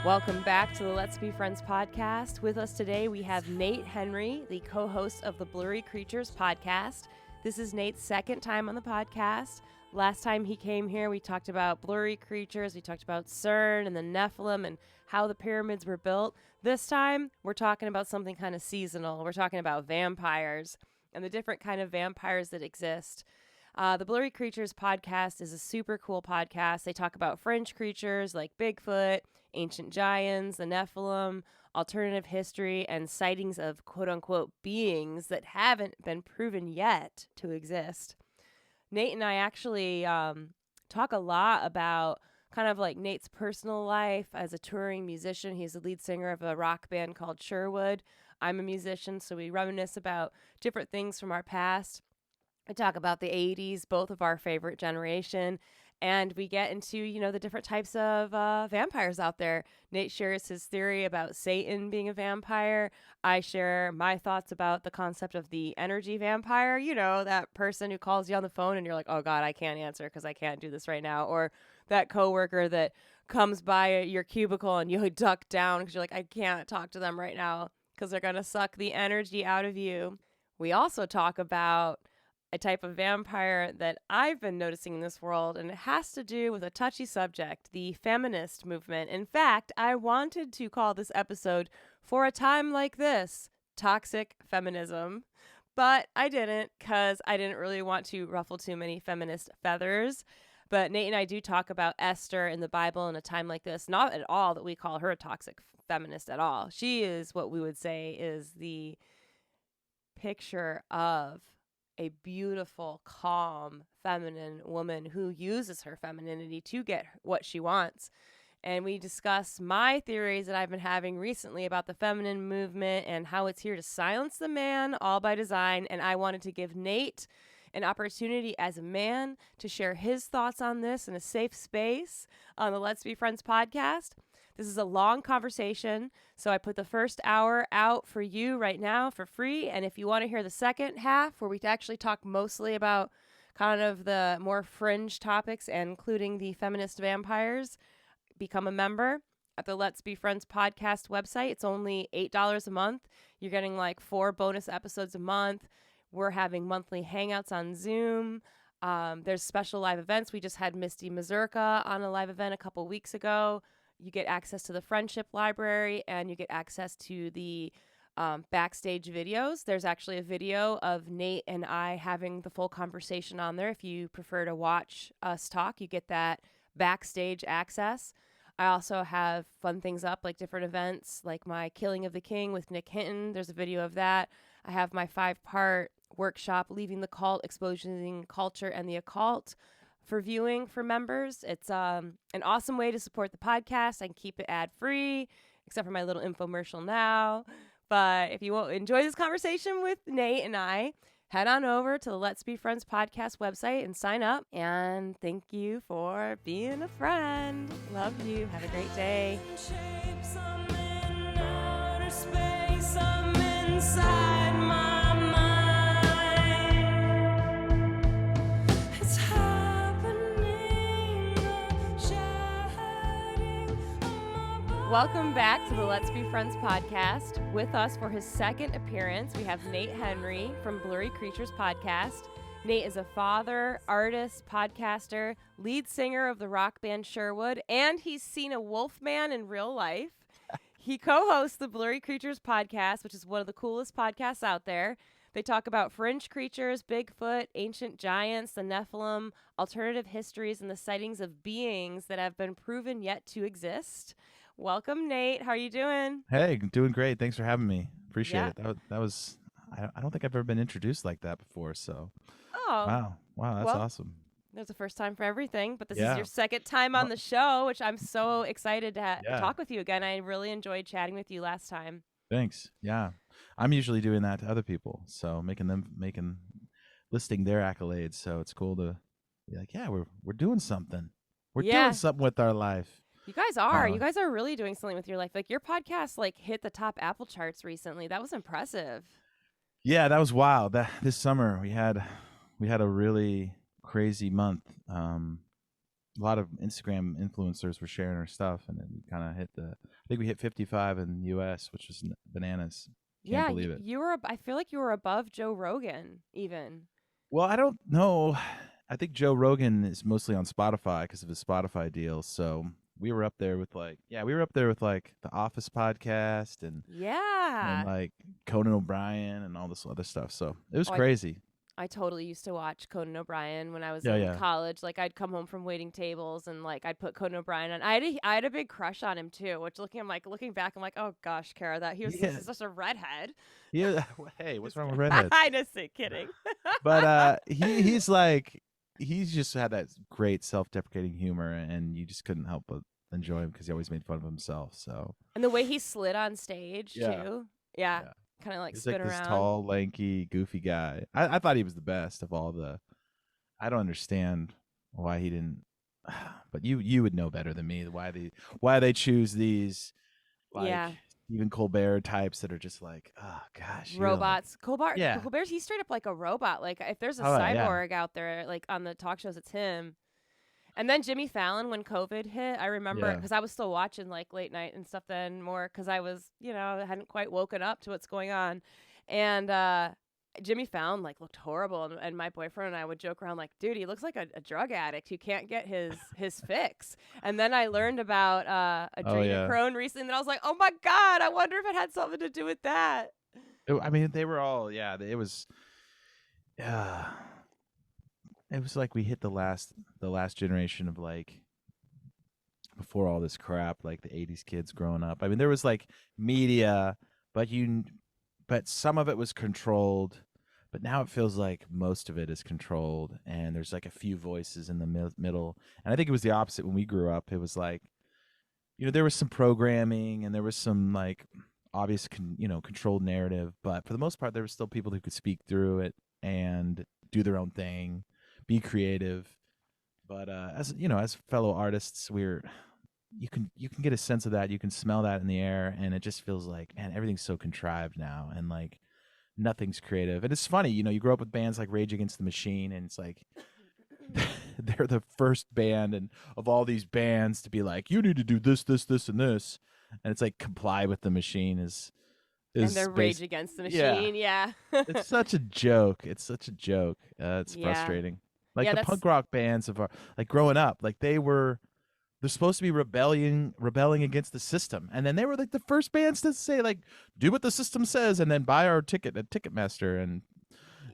Welcome back to the Let's Be Friends podcast. With us today, we have Nate Henry, the co-host of the Blurry Creatures Podcast. This is Nate's second time on the podcast. Last time he came here, we talked about blurry creatures. We talked about CERN and the Nephilim and how the pyramids were built. This time, we're talking about something kind of seasonal. We're talking about vampires and the different kind of vampires that exist. The Blurry Creatures Podcast is a super cool podcast. They talk about fringe creatures like Bigfoot, ancient giants, the Nephilim, alternative history, and sightings of quote-unquote beings that haven't been proven yet to exist. Nate and I actually talk a lot about kind of like Nate's personal life as a touring musician. He's the lead singer of a rock band called Sherwood. I'm a musician, so we reminisce about different things from our past. We talk about the 80s, both of our favorite generation, and we get into, the different types of vampires out there. Nate shares his theory about Satan being a vampire. I share my thoughts about the concept of the energy vampire. That person who calls you on the phone and you're like, oh God, I can't answer because I can't do this right now. Or that coworker that comes by your cubicle and you duck down because you're like, I can't talk to them right now because they're going to suck the energy out of you. We also talk about a type of vampire that I've been noticing in this world, and it has to do with a touchy subject, the feminist movement. In fact, I wanted to call this episode, For a Time Like This, Toxic Feminism, but I didn't because I didn't really want to ruffle too many feminist feathers. But Nate and I do talk about Esther in the Bible in a time like this. Not at all that we call her a toxic feminist at all. She is what we would say is the picture of a beautiful, calm, feminine woman who uses her femininity to get what she wants. And we discuss my theories that I've been having recently about the feminine movement and how it's here to silence the man, all by design. And I wanted to give Nate an opportunity as a man to share his thoughts on this in a safe space on the Let's Be Friends podcast. This is a long conversation, so I put the first hour out for you right now for free. And if you want to hear the second half, where we actually talk mostly about kind of the more fringe topics, and including the feminist vampires, become a member at the Let's Be Friends podcast website. It's only $8 a month. You're getting like 4 bonus episodes a month. We're having monthly hangouts on Zoom. There's special live events. We just had Misty Mazurka on a live event a couple weeks ago. You get access to the Friendship Library, and you get access to the backstage videos. There's actually a video of Nate and I having the full conversation on there. If you prefer to watch us talk, you get that backstage access. I also have fun things up, like different events, like my Killing of the King with Nick Hinton. There's a video of that. I have my 5-part workshop, Leaving the Cult, Exposing Culture and the Occult, for viewing for members. It's an awesome way to support the podcast. I can keep it ad-free, except for my little infomercial now. But if you enjoy this conversation with Nate and I, head on over to the Let's Be Friends podcast website and sign up. And thank you for being a friend. Love you. Have a great day. Welcome back to the Let's Be Friends podcast. With us for his second appearance, we have Nate Henry from Blurry Creatures Podcast. Nate is a father, artist, podcaster, lead singer of the rock band Sherwood, and he's seen a Wolfman in real life. He co-hosts the Blurry Creatures Podcast, which is one of the coolest podcasts out there. They talk about fringe creatures, Bigfoot, ancient giants, the Nephilim, alternative histories, and the sightings of beings that have been proven yet to exist. Welcome, Nate. How are you doing? Hey, doing great. Thanks for having me. Appreciate it. That was I don't think I've ever been introduced like that before. So, wow, that's awesome. There's a first time for everything, but this is your second time on the show, which I'm so excited to talk with you again. I really enjoyed chatting with you last time. Thanks. Yeah, I'm usually doing that to other people, so listing their accolades. So it's cool to be like, yeah, we're doing something. We're doing something with our life. You guys are. You guys are really doing something with your life. Like your podcast, hit the top Apple charts recently. That was impressive. Yeah, that was wild. This summer we had a really crazy month. a lot of Instagram influencers were sharing our stuff, and then we kind of hit I think we hit 55 in the U.S., which was bananas. Can't believe it. You were. I feel like you were above Joe Rogan, even. Well, I don't know. I think Joe Rogan is mostly on Spotify because of his Spotify deal. So we were up there with the Office podcast and like Conan O'Brien and all this other stuff. So it was crazy. I totally used to watch Conan O'Brien when I was in college. Like I'd come home from waiting tables and like I'd put Conan O'Brien on. I had a big crush on him too. Which looking back, I'm like, oh gosh, Kara, that he was such a redhead. Yeah. Hey, what's wrong with redheads? I just say kidding. But he's just had that great self-deprecating humor, and you just couldn't help but enjoy him because he always made fun of himself. So and the way he slid on stage too. Yeah. Kind of like spin around. This tall, lanky, goofy guy. I thought he was the best of all the. I don't understand why he didn't, but you would know better than me why they choose these, even Colbert types that are just like, oh gosh, robots. Colbert's he's straight up like a robot. Like if there's a cyborg out there, like on the talk shows, it's him. And then Jimmy Fallon, when COVID hit, I remember because I was still watching like late night and stuff then more because I was, hadn't quite woken up to what's going on. And Jimmy Fallon like looked horrible. And my boyfriend and I would joke around like, dude, he looks like a drug addict who can't get his fix. And then I learned about adrenochrome recently. And I was like, oh my God, I wonder if it had something to do with that. They were all, it was, it was like we hit the last generation of like before all this crap, like the 80s kids growing up. I mean, there was like media, but some of it was controlled, but now it feels like most of it is controlled, and there's like a few voices in the middle. And I think it was the opposite when we grew up. It was like, there was some programming and there was some like obvious, controlled narrative, but for the most part, there were still people who could speak through it and do their own thing. Be creative, but as fellow artists, you can get a sense of that. You can smell that in the air, and it just feels like, man, everything's so contrived now, and like nothing's creative. And it's funny, you grow up with bands like Rage Against the Machine, and it's like they're the first band and of all these bands to be like, you need to do this, this, this, and this, and it's like comply with the machine is. And they're Rage Against the Machine, yeah. It's such a joke. It's frustrating. Like the punk rock bands of like growing up, like they're supposed to be rebelling against the system, and then they were like the first bands to say like, do what the system says, and then buy our ticket at Ticketmaster, and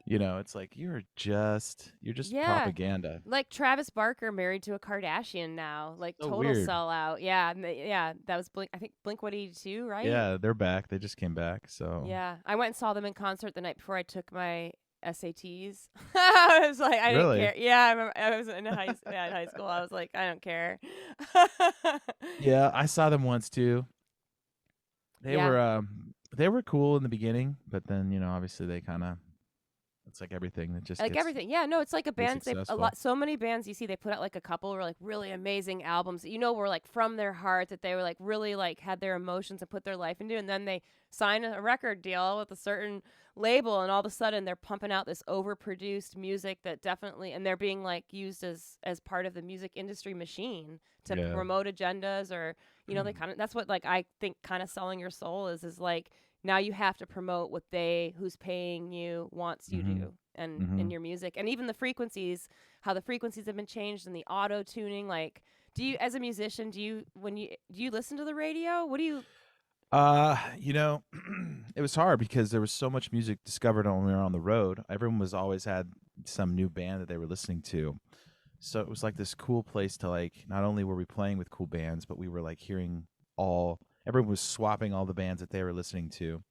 it's like you're just propaganda. Like Travis Barker married to a Kardashian now, like so total weird. Sellout. Yeah, that was Blink. I think Blink 182, right? Yeah, they're back. They just came back. So yeah, I went and saw them in concert the night before I took my SATs. I was like, I didn't care. Yeah, I remember I was in high school. I was like, I don't care. Yeah, I saw them once too. They were cool in the beginning, but then obviously they kind of. It's like everything that just like everything. Yeah, no, it's like a band. So many bands you see, they put out like a couple or like really amazing albums that were like from their heart, that they were like really like had their emotions and put their life into, and then they sign a record deal with a certain label, and all of a sudden they're pumping out this overproduced music that definitely, and they're being like used as part of the music industry machine to promote agendas, or they kind of, that's what like I think kind of selling your soul is like. Now you have to promote what who's paying you wants you to, and in your music, and even the frequencies, how the frequencies have been changed, and the auto tuning. Like, do you, as a musician, do you listen to the radio? What do you? It was hard because there was so much music discovered when we were on the road. Everyone was always had some new band that they were listening to, so it was like this cool place to like. Not only were we playing with cool bands, but we were like hearing all. Everyone was swapping all the bands that they were listening to.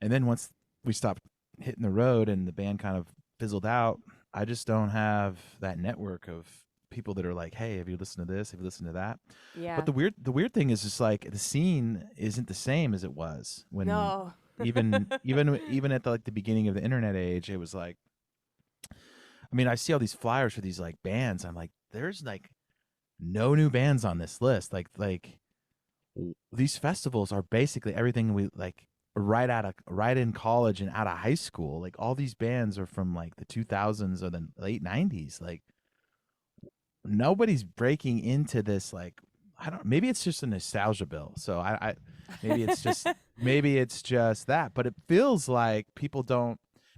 And then once we stopped hitting the road and the band kind of fizzled out, I just don't have that network of people that are like, hey, have you listened to this? Have you listened to that? Yeah. But the weird thing is just like the scene isn't the same as it was when even at the beginning of the internet age. It was like, I mean, I see all these flyers for these like bands. I'm like, there's like no new bands on this list. Like these festivals are basically everything we like right in college and out of high school. Like all these bands are from like the 2000s or the late 90s. Like nobody's breaking into this, like, I don't, maybe it's just a nostalgia bill. So I maybe it's just that, but it feels like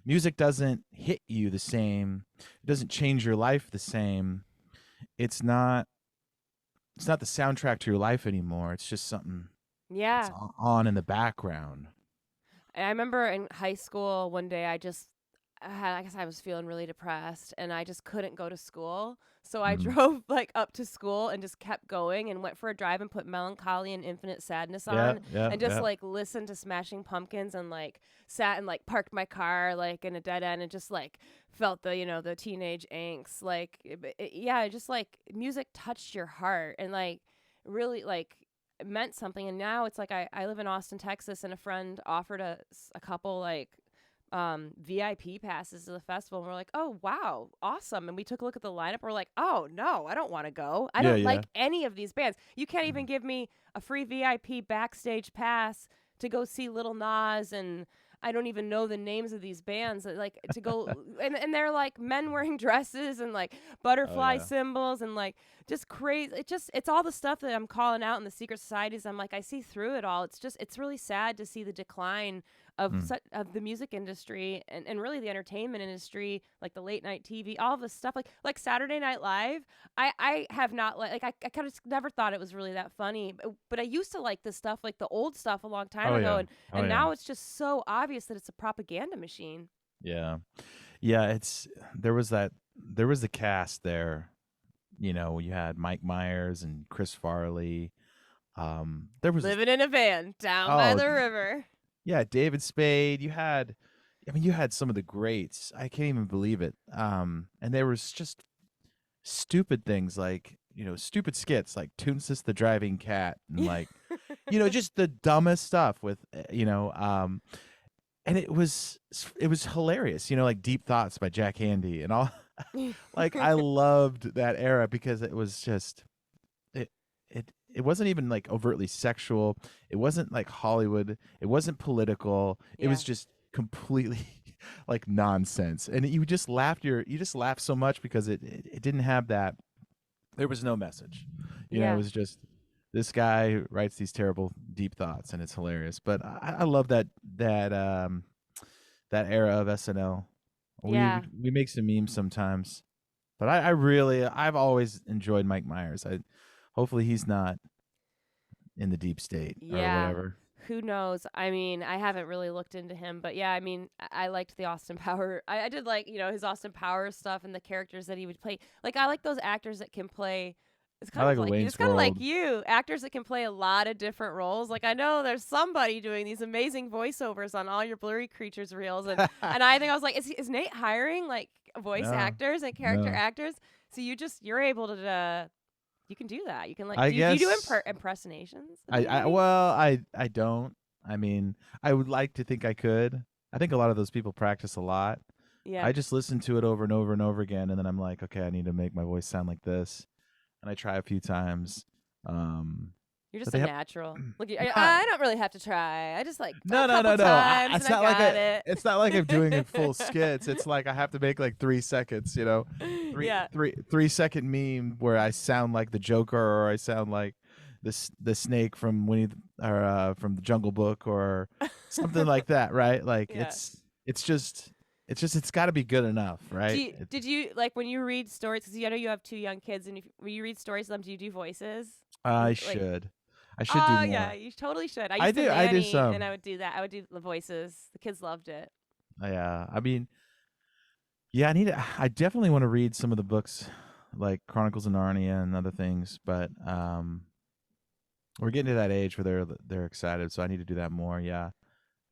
music doesn't hit you the same. It doesn't change your life the same. It's not the soundtrack to your life anymore. It's just something that's on in the background. I remember in high school one day I guess I was feeling really depressed and I just couldn't go to school. So I drove like up to school and just kept going and went for a drive and put Melancholy and Infinite Sadness on and just like listened to Smashing Pumpkins and like sat and like parked my car like in a dead end and just like felt the, the teenage angst. Like, just like music touched your heart and like really like it meant something. And now it's like I live in Austin, Texas, and a friend offered a couple like VIP passes to the festival, and we're like, oh wow, awesome. And we took a look at the lineup, we're like, oh no, I don't want to go. I don't like any of these bands. You can't even give me a free VIP backstage pass to go see Lil Nas, and I don't even know the names of these bands, like to go and they're like men wearing dresses and like butterfly symbols and like just crazy. It's all the stuff that I'm calling out in the secret societies. I'm like, I see through it all. It's really sad to see the decline of the music industry and really the entertainment industry, like the late night TV, all of this stuff, like Saturday Night Live. I have not I kind of never thought it was really that funny, but I used to like this stuff, like the old stuff a long time ago, and now it's just so obvious that it's a propaganda machine. Yeah, there was the cast there. You had Mike Myers and Chris Farley. There was living in a van down by the river. Yeah, David Spade. You had some of the greats. I can't even believe it. And there was just stupid things like, stupid skits like Toonsis the Driving Cat and like, just the dumbest stuff with, and it was hilarious, like Deep Thoughts by Jack Handey and all. Like I loved that era because it was just, it wasn't even like overtly sexual. It wasn't like Hollywood. It wasn't political. It was just completely like nonsense. And you just laughed so much because it didn't have that. There was no message. It was just this guy writes these terrible deep thoughts and it's hilarious. But I love that era of SNL. We make some memes sometimes. But I've always enjoyed Mike Myers. Hopefully he's not in the deep state or whatever. Who knows? I mean, I haven't really looked into him, but I mean, I liked the Austin Powers. I did like, his Austin Powers stuff and the characters that he would play. Like, I like those actors that can play. It's kind of like you, actors that can play a lot of different roles. Like, I know there's somebody doing these amazing voiceovers on all your Blurry Creatures reels, and I think I was like, is Nate hiring like voice actors and character actors? So you're able to. You can do that. You can like. You do impersonations. I don't. I mean, I would like to think I could. I think a lot of those people practice a lot. Yeah. I just listen to it over and over and over again, and then I'm like, okay, I need to make my voice sound like this, and I try a few times. You're just a natural. Look, I don't really have to try. I just like no. It's not like it's not like I'm doing it full skits. It's like I have to make like 3 seconds. 3 second meme where I sound like the Joker or I sound like the snake from from the Jungle Book or something like that, right? Like it's got to be good enough, right? Did you like when you read stories? Because I know you have 2 young kids, and when you read stories to them, do you do voices? I should do more. Oh yeah, you totally should. I do some, and I would do that. I would do the voices. The kids loved it. Yeah, I mean, I definitely want to read some of the books, like Chronicles of Narnia and other things. But we're getting to that age where they're excited, so I need to do that more. Yeah.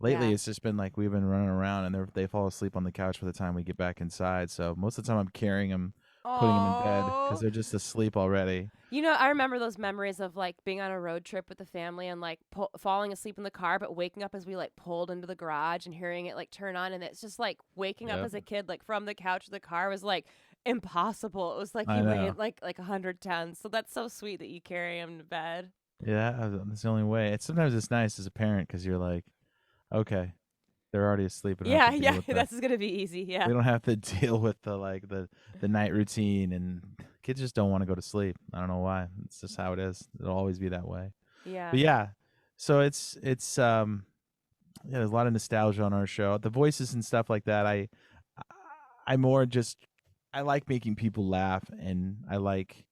Lately, it's just been like we've been running around, and they fall asleep on the couch by the time we get back inside. So most of the time, I'm carrying them, putting them in bed because they're just asleep already. I remember those memories of like being on a road trip with the family and like falling asleep in the car, but waking up as we like pulled into the garage and hearing it like turn on, and it's just like waking up as a kid like from the couch to the car was like impossible. It was like you weighed like 100 tons. So that's so sweet that you carry them to bed. Yeah, that's the only way. Sometimes it's nice as a parent because you're like, okay, they're already asleep. That's gonna be easy. Yeah, we don't have to deal with the night routine and kids just don't want to go to sleep. I don't know why. It's just how it is. It'll always be that way. Yeah. But yeah, so it's yeah, there's a lot of nostalgia on our show. The voices and stuff like that. I more just I like making people laugh, and I like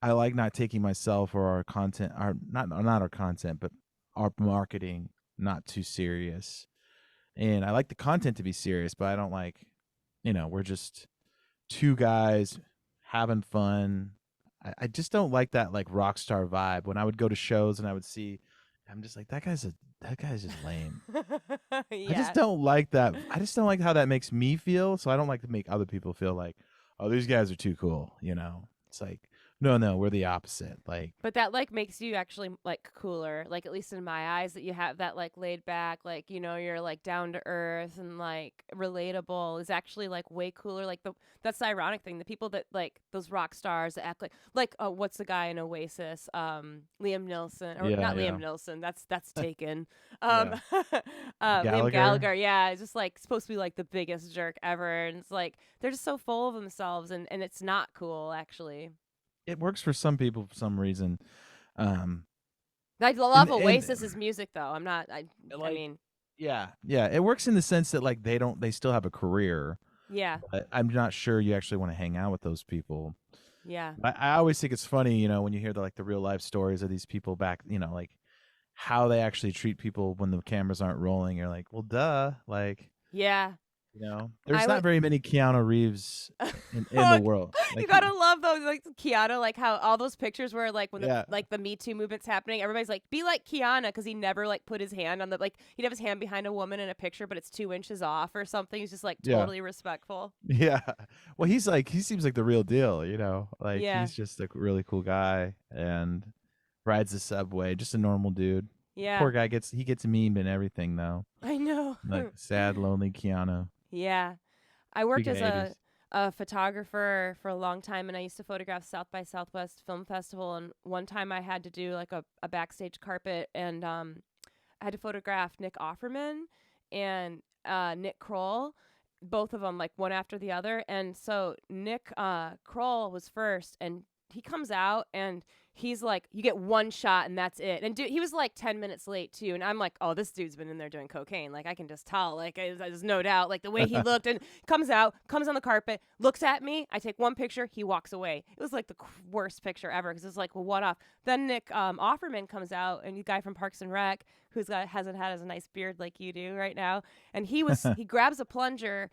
not taking myself or our content, our not our content, but our marketing not too serious. And I like the content to be serious, but I don't like, we're just two guys having fun. I just don't like that like rock star vibe. When I would go to shows and I would see, I'm just like, that guy's just lame. Yeah. I just don't like that. I just don't like how that makes me feel. So I don't like to make other people feel like, oh, these guys are too cool. It's like, no, we're the opposite. Like, but that like makes you actually like cooler, like at least in my eyes, that you have that like laid back, like, you're like down to earth and like relatable is actually like way cooler. Like that's the ironic thing. The people that like those rock stars that act like what's the guy in Oasis? Liam Neeson, or not Liam Neeson. That's taken. Liam Gallagher. Yeah, it's just like supposed to be like the biggest jerk ever, and it's like they're just so full of themselves, and it's not cool actually. It works for some people for some reason. I love Oasis's music though. I mean, yeah, it works in the sense that like they still have a career. Yeah. But I'm not sure you actually want to hang out with those people. Yeah. I always think it's funny, when you hear the real life stories of these people back, like how they actually treat people when the cameras aren't rolling. You're like, well, duh, like. Yeah. There's not very many Keanu Reeves in the world. Like, you gotta love those, like Keanu, like how all those pictures where like when the Me Too movement's happening, everybody's like, be like Keanu, because he never like put his hand on he'd have his hand behind a woman in a picture, but it's 2 inches off or something. He's just like totally respectful. Yeah. Well, he seems like the real deal, he's just a really cool guy and rides the subway, just a normal dude. Yeah. Poor guy gets memed and everything though. I know. Like sad, lonely Keanu. Yeah. I worked as a photographer for a long time, and I used to photograph South by Southwest Film Festival, and one time I had to do like a backstage carpet, and I had to photograph Nick Offerman and Nick Kroll, both of them like one after the other. And so Nick Kroll was first, and he comes out and he's like, you get one shot and that's it. And dude, he was like 10 minutes late too. And I'm like, oh, this dude's been in there doing cocaine. Like, I can just tell. Like, there's no doubt. Like, the way he looked, and comes out, comes on the carpet, looks at me. I take one picture. He walks away. It was like the worst picture ever, because it's like, well, one off. Then Nick Offerman comes out, and the guy from Parks and Rec, hasn't had as a nice beard like you do right now. And he grabs a plunger,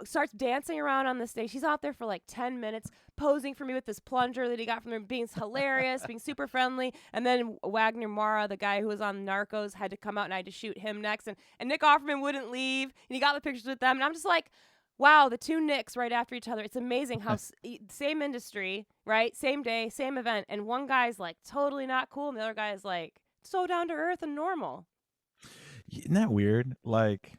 starts dancing around on the stage. He's out there for like 10 minutes posing for me with this plunger that he got from him, being hilarious, being super friendly. And then Wagner Mara, the guy who was on Narcos, had to come out, and I had to shoot him next. And Nick Offerman wouldn't leave, and he got the pictures with them. And I'm just like, wow, the two Nicks right after each other. It's amazing how same industry, right? Same day, same event. And one guy's like totally not cool, and the other guy is like so down to earth and normal. Isn't that weird? Like,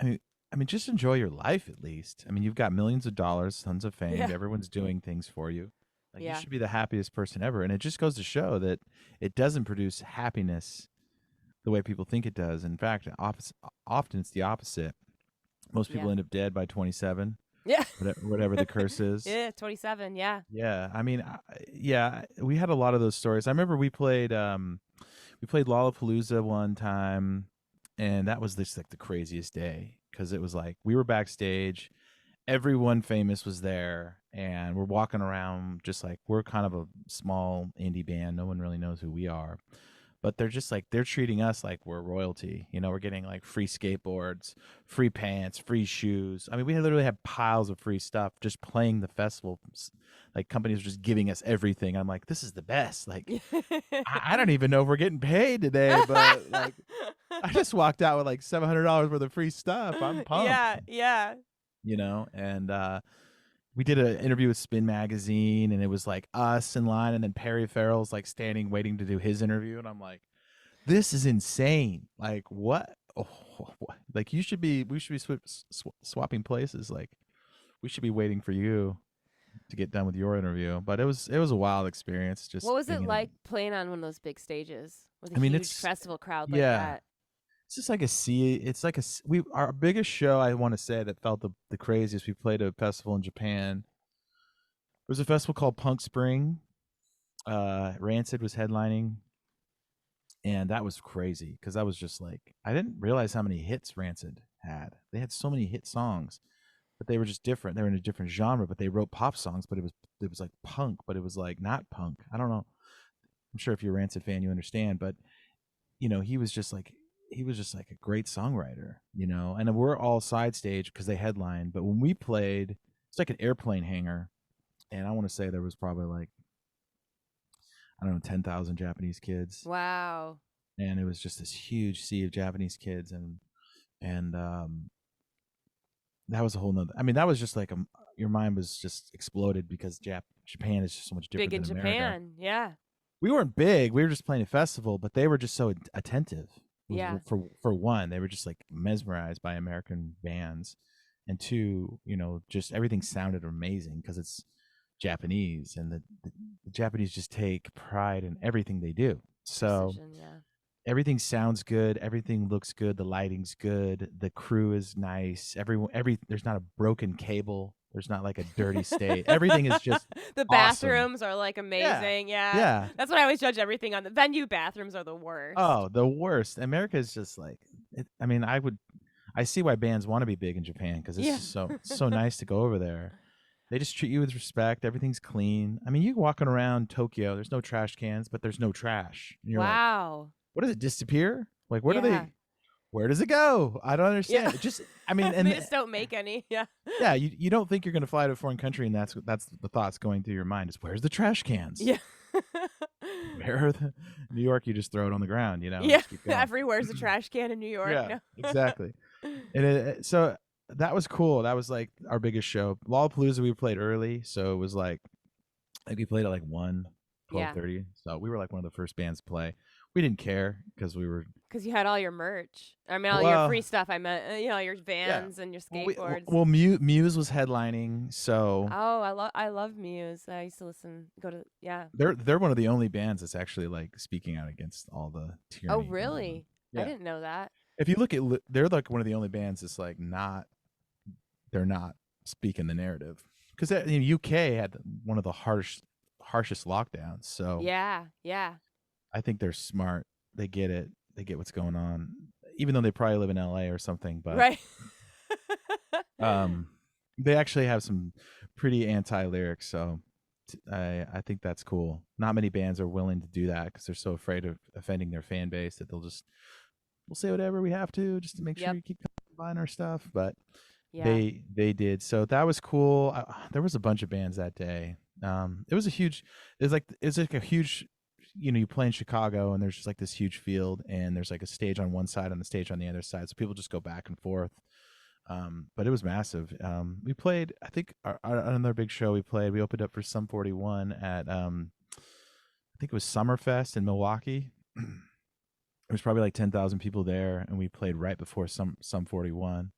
I mean, just enjoy your life at least. I mean, you've got millions of dollars, tons of fame. Yeah. Everyone's doing things for you. Like, you should be the happiest person ever. And it just goes to show that it doesn't produce happiness the way people think it does. In fact, often it's the opposite. Most people end up dead by 27. Yeah. Whatever the curse is. Yeah, 27. Yeah. Yeah. I mean, we had a lot of those stories. I remember we played Lollapalooza one time, and that was just like the craziest day, because it was like we were backstage, everyone famous was there, and we're walking around just like we're kind of a small indie band. No one really knows who we are. But they're just like, they're treating us like we're royalty. We're getting like free skateboards, free pants, free shoes. I mean, we literally had piles of free stuff just playing the festival. Like, companies were just giving us everything. I'm like, this is the best. Like, I don't even know if we're getting paid today, but like, I just walked out with like $700 worth of free stuff. I'm pumped. Yeah. And we did an interview with Spin Magazine, and it was like us in line, and then Perry Farrell's like standing waiting to do his interview, and I'm like, this is insane. Like, what? Oh, like, we should be swapping places. Like, we should be waiting for you to get done with your interview. But it was a wild experience. Just what was it like playing on one of those big stages with a huge festival crowd like that? It's just like our biggest show, I want to say, that felt the craziest. We played a festival in Japan. was a festival called Punk Spring. Rancid was headlining, and that was crazy because I was just like, I didn't realize how many hits Rancid had. They had so many hit songs, but they were just different. They were in a different genre, but they wrote pop songs, but it was like punk, but it was like not punk. I don't know. I'm sure if you're a Rancid fan, you understand, but he was just like a great songwriter, and we're all side stage because they headlined. But when we played, it's like an airplane hangar, and I want to say there was probably like, I don't know, 10,000 Japanese kids. Wow. And it was just this huge sea of Japanese kids. And that was a whole nother, I mean, that was just like, your mind was just exploded because Japan is just so much different big in than Japan. America. Yeah. We weren't big. We were just playing a festival, but they were just so attentive. Yeah. For one, they were just like mesmerized by American bands. And two, just everything sounded amazing because it's Japanese, and the Japanese just take pride in everything they do. So Precision, yeah. Everything sounds good, everything looks good, the lighting's good, the crew is nice. There's not a broken cable, there's not like a dirty state. Everything is just the awesome. Bathrooms are like amazing. Yeah. That's what I always judge everything on. The venue bathrooms are the worst. Oh, the worst. America is just like I mean, I see why bands want to be big in Japan because it's just so nice to go over there. They just treat you with respect. Everything's clean. I mean, you're walking around Tokyo. There's no trash cans, but there's no trash. And you're wow. Like, what does it disappear? Like, where does it go? I don't understand. Yeah. It just, I mean, and they just don't make any. Yeah. Yeah. You don't think you're going to fly to a foreign country, and that's the thoughts going through your mind is, where's the trash cans? Yeah. Where are the New York? You just throw it on the ground, Yeah. Everywhere's a trash can in New York. Yeah. No. Exactly. And so. That was cool. That was like our biggest show. Lollapalooza, we played early, so it was like we played at like 12:30. Yeah. So we were like one of the first bands to play. We didn't care because you had all your merch. I mean, all your free stuff. I meant, your Vans and your skateboards. Well, Muse was headlining, so. Oh, I love Muse. I used to yeah. They're one of the only bands that's actually like speaking out against all the tyranny. Oh, really? Yeah. I didn't know that. If you look at, they're like one of the only bands that's like they're not speaking the narrative, because the UK had one of the harshest lockdowns. So yeah, I think they're smart. They get it. They get what's going on, even though they probably live in LA or something. But right. They actually have some pretty anti-lyrics. So I think that's cool. Not many bands are willing to do that because they're so afraid of offending their fan base that we'll say whatever we have to just to make sure you keep buying our stuff. But they did. So that was cool. There was a bunch of bands that day. It was like a huge, you play in Chicago and there's just like this huge field and there's like a stage on one side and the stage on the other side. So people just go back and forth. But it was massive. We played, I think another big show we opened up for Sum 41 at, I think it was Summerfest in Milwaukee. There was probably like 10,000 people there, and we played right before Sum 41.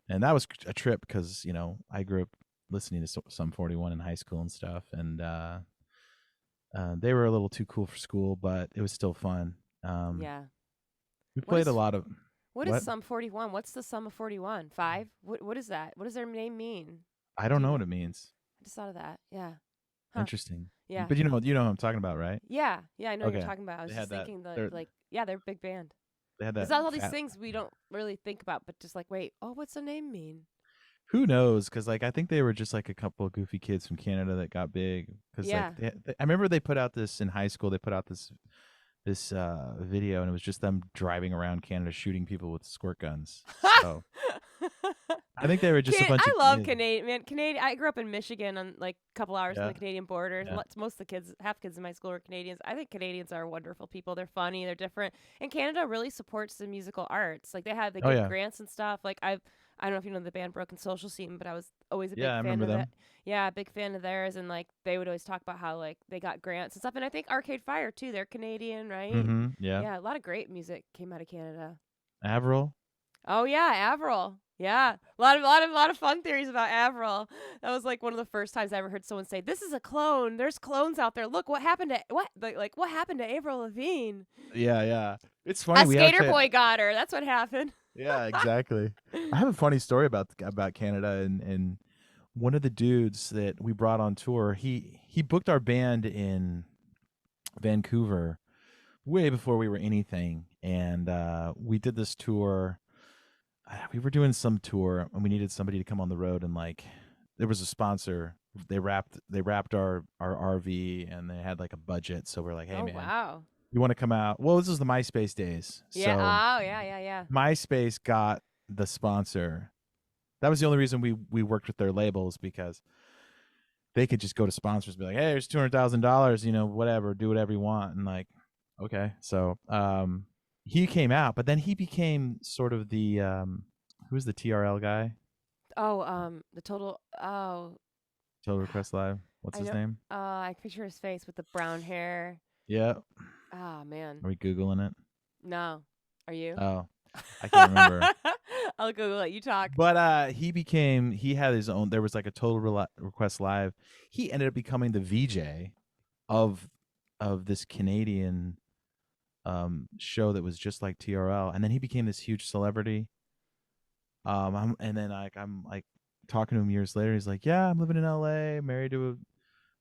And that was a trip because, I grew up listening to Sum 41 in high school and stuff. And they were a little too cool for school, but it was still fun. We played a lot of... What is Sum 41? What's the sum of 41? 5? What is that? What does their name mean? I don't know what it means. I just thought of that. Yeah. Huh. Interesting. Yeah. But you know what I'm talking about, right? Yeah. Yeah, I know what you're talking about. I was just thinking they're a big band. They had that. There's all these things we don't really think about, but just like, wait, what's the name mean? Who knows? Because I think they were just like a couple of goofy kids from Canada that got big. Because I remember they put out this in high school. They put out this video, and it was just them driving around Canada shooting people with squirt guns. So I think they were just a bunch of... I love Canadian, man. Canadian. I grew up in Michigan on like a couple hours from the Canadian border. Yeah. Most of the kids, half kids in my school were Canadians. I think Canadians are wonderful people. They're funny. They're different. And Canada really supports the musical arts. Like they give grants and stuff. Like I don't know if you know the band Broken Social Scene, but I was always a big fan of them. Yeah, big fan of theirs. And like they would always talk about how like they got grants and stuff. And I think Arcade Fire too. They're Canadian, right? Mm-hmm. Yeah. Yeah, a lot of great music came out of Canada. Avril. Oh yeah, Avril. Yeah, a lot of fun theories about Avril. That was like one of the first times I ever heard someone say, "This is a clone. There's clones out there. Look, what happened to what happened to Avril Lavigne?" Yeah. It's funny. A skater boy got her. That's what happened. Yeah, exactly. I have a funny story about Canada, and one of the dudes that we brought on tour, he booked our band in Vancouver way before we were anything, and we did this tour. We were doing some tour, and we needed somebody to come on the road, and like there was a sponsor. They wrapped our RV, and they had like a budget. So we're like, hey man, wow, you want to come out? Well, this was the MySpace days. Yeah. So Yeah. MySpace got the sponsor. That was the only reason we worked with their labels, because they could just go to sponsors and be like, hey, here's $200,000, you know, whatever, do whatever you want. And like, okay. So he came out, but then he became sort of the who's the TRL guy? The Total Request Live. What's his name? I picture his face with the brown hair. Yeah. Oh man. Are we Googling it? No. Are you? Oh, I can't remember. I'll Google it. You talk. But he had his own. There was like a Total Request Live. He ended up becoming the VJ of this Canadian show that was just like TRL, and then he became this huge celebrity. And then I'm talking to him years later. He's like, "Yeah, I'm living in LA, married to a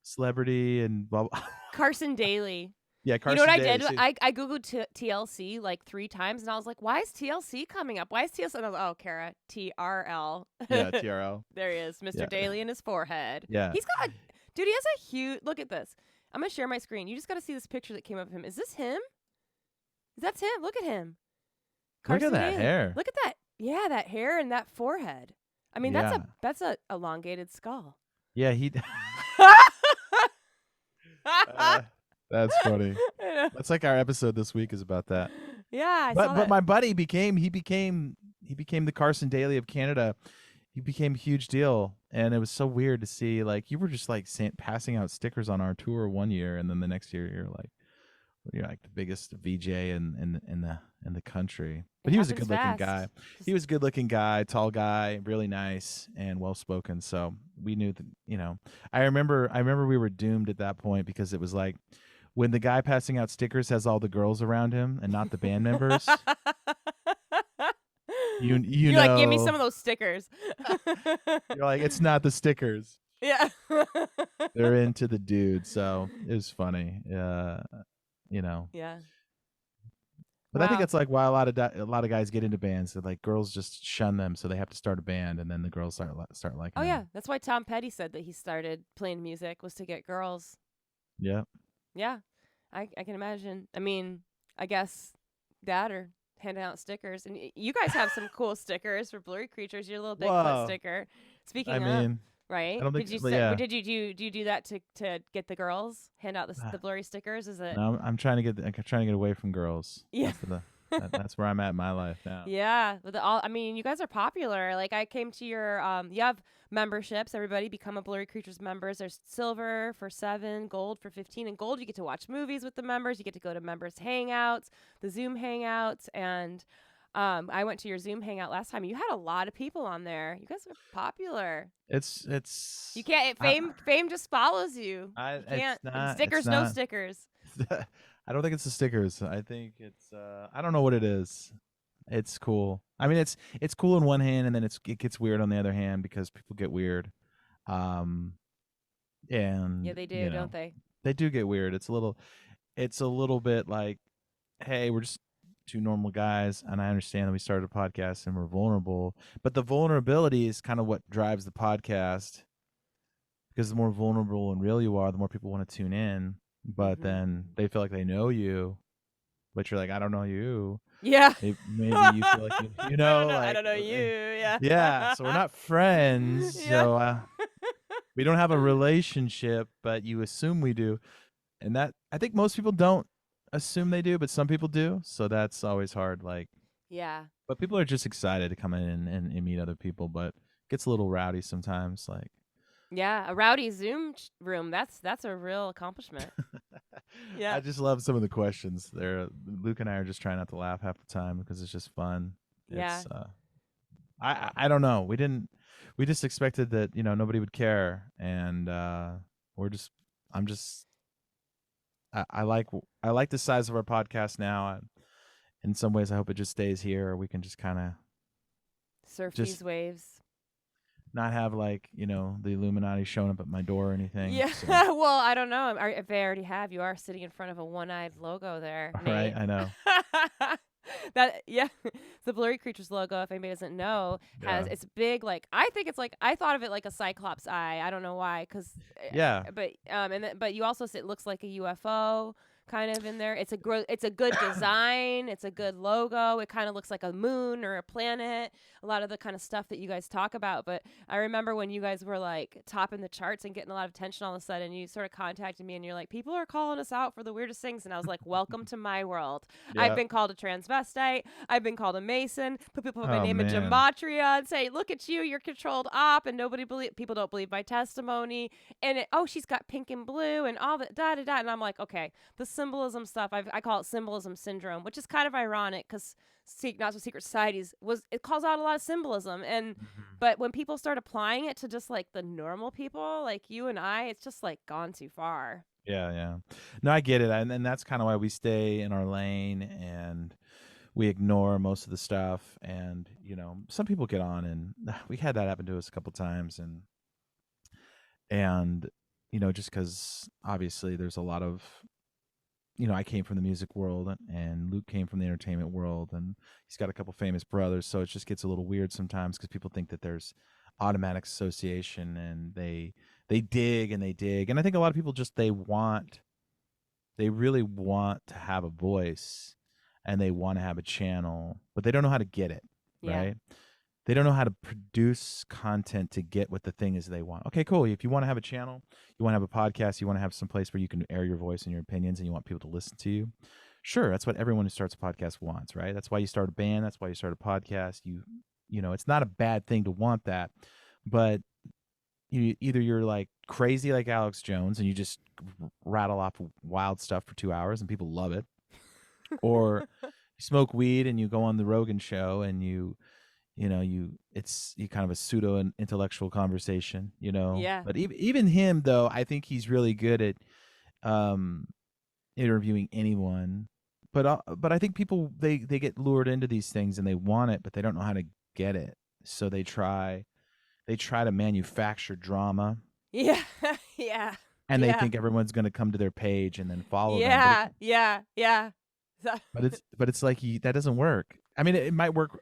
celebrity, and blah blah." Carson Daly. Yeah, Carson. You know what Daly. I did? I googled TLC like 3 times, and I was like, "Why is TLC coming up? Why is TLC?" And I was like, "Oh, Kara, TRL." Yeah, TRL. There he is, Mr. Daly in his forehead. Yeah, he's got dude. He has a huge. Look at this. I'm gonna share my screen. You just got to see this picture that came up of him. Is this him? That's him. Look at him. Carson Look at that Daly. hair. Look at that. Yeah, that hair and that forehead. I mean, that's a elongated skull. Yeah, he. That's funny. That's like our episode this week is about that. Yeah, but my buddy became the Carson Daly of Canada. He became a huge deal, and it was so weird to see. Like, you were just like passing out stickers on our tour one year, and then the next year you're like the biggest VJ in the country. But he was a good looking guy. He was a good looking guy, tall guy, really nice and well spoken. So we knew that, you know. I remember we were doomed at that point, because it was like when the guy passing out stickers has all the girls around him and not the band members. You're like, give me some of those stickers. You're like, it's not the stickers. Yeah. They're into the dude. So it was funny. You know. Yeah. But I think that's like why a lot of guys get into bands. That like girls just shun them, so they have to start a band, and then the girls start liking. Oh them. yeah, that's why Tom Petty said that he started playing music was to get girls. Yeah. Yeah, I can imagine. I mean, I guess that or handing out stickers, and you guys have some cool stickers for Blurry Creatures. Your little Bigfoot sticker. Speaking of. Right? I don't think, did you do that to get the girls? Hand out the blurry stickers? Is it? No, I'm trying to get away from girls. Yeah. That's where I'm at in my life now. Yeah, but I mean, you guys are popular. Like, I came to your you have memberships. Everybody become a Blurry Creatures members. There's silver for $7, gold for $15, and gold you get to watch movies with the members. You get to go to members hangouts, the Zoom hangouts, and I went to your Zoom hangout last time. You had a lot of people on there. You guys are popular. It's you can't fame just follows you. You can't stickers, no stickers. I don't think it's the stickers. I think it's I don't know what it is. It's cool. I mean, it's cool in one hand, and then it gets weird on the other hand, because people get weird. And yeah, they do, don't they? They do get weird. It's a little bit like, hey, we're just 2 normal guys, and I understand that we started a podcast and we're vulnerable, but the vulnerability is kind of what drives the podcast, because the more vulnerable and real you are, the more people want to tune in. But then they feel like they know you, but you're like, I don't know you. Yeah. Maybe you feel like you know, I don't know you. Yeah. Yeah. So we're not friends. Yeah. So we don't have a relationship, but you assume we do, and that I think most people don't assume they do, but some people do. So that's always hard. Like, yeah. But people are just excited to come in and meet other people, but it gets a little rowdy sometimes. Like, yeah, a rowdy Zoom room. That's a real accomplishment. Yeah. I just love some of the questions there. Luke and I are just trying not to laugh half the time because it's just fun. Yeah. It's, I don't know. We just expected that, nobody would care. And I like the size of our podcast now. In some ways, I hope it just stays here, or we can just kind of surf these waves. not have like, you know, the Illuminati showing up at my door or anything. Yeah. So. Well, I don't know. If they already have, you are sitting in front of a one-eyed logo there, Right, Nate. I know. The Blurry Creatures logo, if anybody doesn't know, has Yeah. it's big. Like I think it's like I thought of it like a cyclops eye. I don't know why, Yeah. but you also say it looks like a UFO kind of in there. It's a good design. It's a good logo. It kind of looks like a moon or a planet. A lot of the kind of stuff that you guys talk about. But I remember when you guys were like topping the charts and getting a lot of attention all of a sudden, you sort of contacted me and you're like, people are calling us out for the weirdest things. And I was like, welcome to my world. I've Yeah. been called a transvestite. I've been called a Mason. People put my Oh, name in man. gematria and say, look at you, you're controlled op. And people don't believe my testimony. And she's got pink and blue and all that, da da da. And I'm like, okay, the symbolism stuff, I call it symbolism syndrome, which is kind of ironic because not so secret societies it calls out a lot of symbolism, and but when people start applying it to just like the normal people like you and I, it's just like gone too far. Yeah. No, I get it, and that's kind of why we stay in our lane and we ignore most of the stuff. And you know, some people get on, and we had that happen to us a couple times, and you know, just because obviously there's a lot of, you know, I came from the music world and Luke came from the entertainment world, and he's got a couple famous brothers, so it just gets a little weird sometimes because people think that there's automatic association, and they dig and they dig. And I think a lot of people just they really want to have a voice, and they want to have a channel, but they don't know how to get it, right? They don't know how to produce content to get what the thing is they want. Okay, cool. If you want to have a channel, you want to have a podcast, you want to have some place where you can air your voice and your opinions, and you want people to listen to you. Sure, that's what everyone who starts a podcast wants, right? That's why you start a band. That's why you start a podcast. You know, it's not a bad thing to want that, but either you're like crazy like Alex Jones and you just rattle off wild stuff for 2 hours and people love it, or you smoke weed and you go on the Rogan show and you kind of a pseudo intellectual conversation, you know. Yeah. But even him though, I think he's really good at interviewing anyone. But I think people they get lured into these things and they want it, but they don't know how to get it. So they try to manufacture drama. Yeah. Yeah. And they think everyone's going to come to their page and then follow them. Yeah. But it's like that doesn't work. I mean, it might work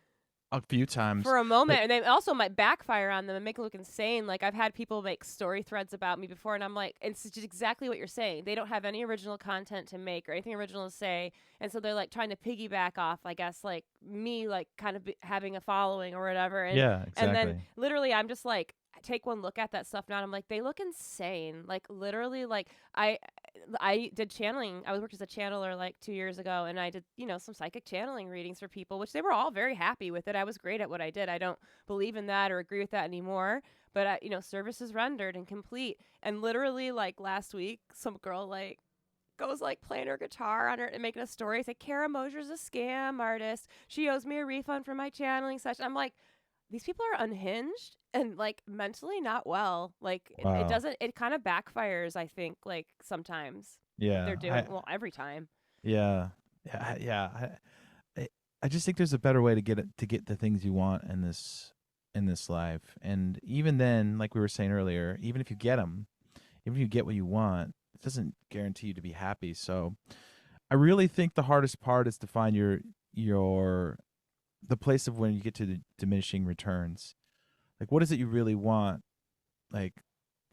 a few times for a moment, and they also might backfire on them and make it look insane. Like I've had people make story threads about me before, and I'm like, it's just exactly what you're saying. They don't have any original content to make or anything original to say, and so they're like trying to piggyback off, I guess, like me, like kind of having a following or whatever. And, yeah, exactly. And then literally, I'm just like, take one look at that stuff now, and I'm like, they look insane. Like literally, like I did channeling. I worked as a channeler like 2 years ago, and I did, some psychic channeling readings for people, which they were all very happy with it. I was great at what I did. I don't believe in that or agree with that anymore, but service is rendered and complete. And literally, like last week, some girl like goes like playing her guitar on her and making a story. It's like, Kara Mosier's a scam artist. She owes me a refund for my channeling session. I'm like, these people are unhinged and like mentally not well. Like wow. it kind of backfires, I think, like sometimes. Yeah. They're doing every time. Yeah. I just think there's a better way to get the things you want in this life. And even then, like we were saying earlier, even if you get them, even if you get what you want, it doesn't guarantee you to be happy. So I really think the hardest part is to find the place of when you get to the diminishing returns. Like, what is it you really want? Like,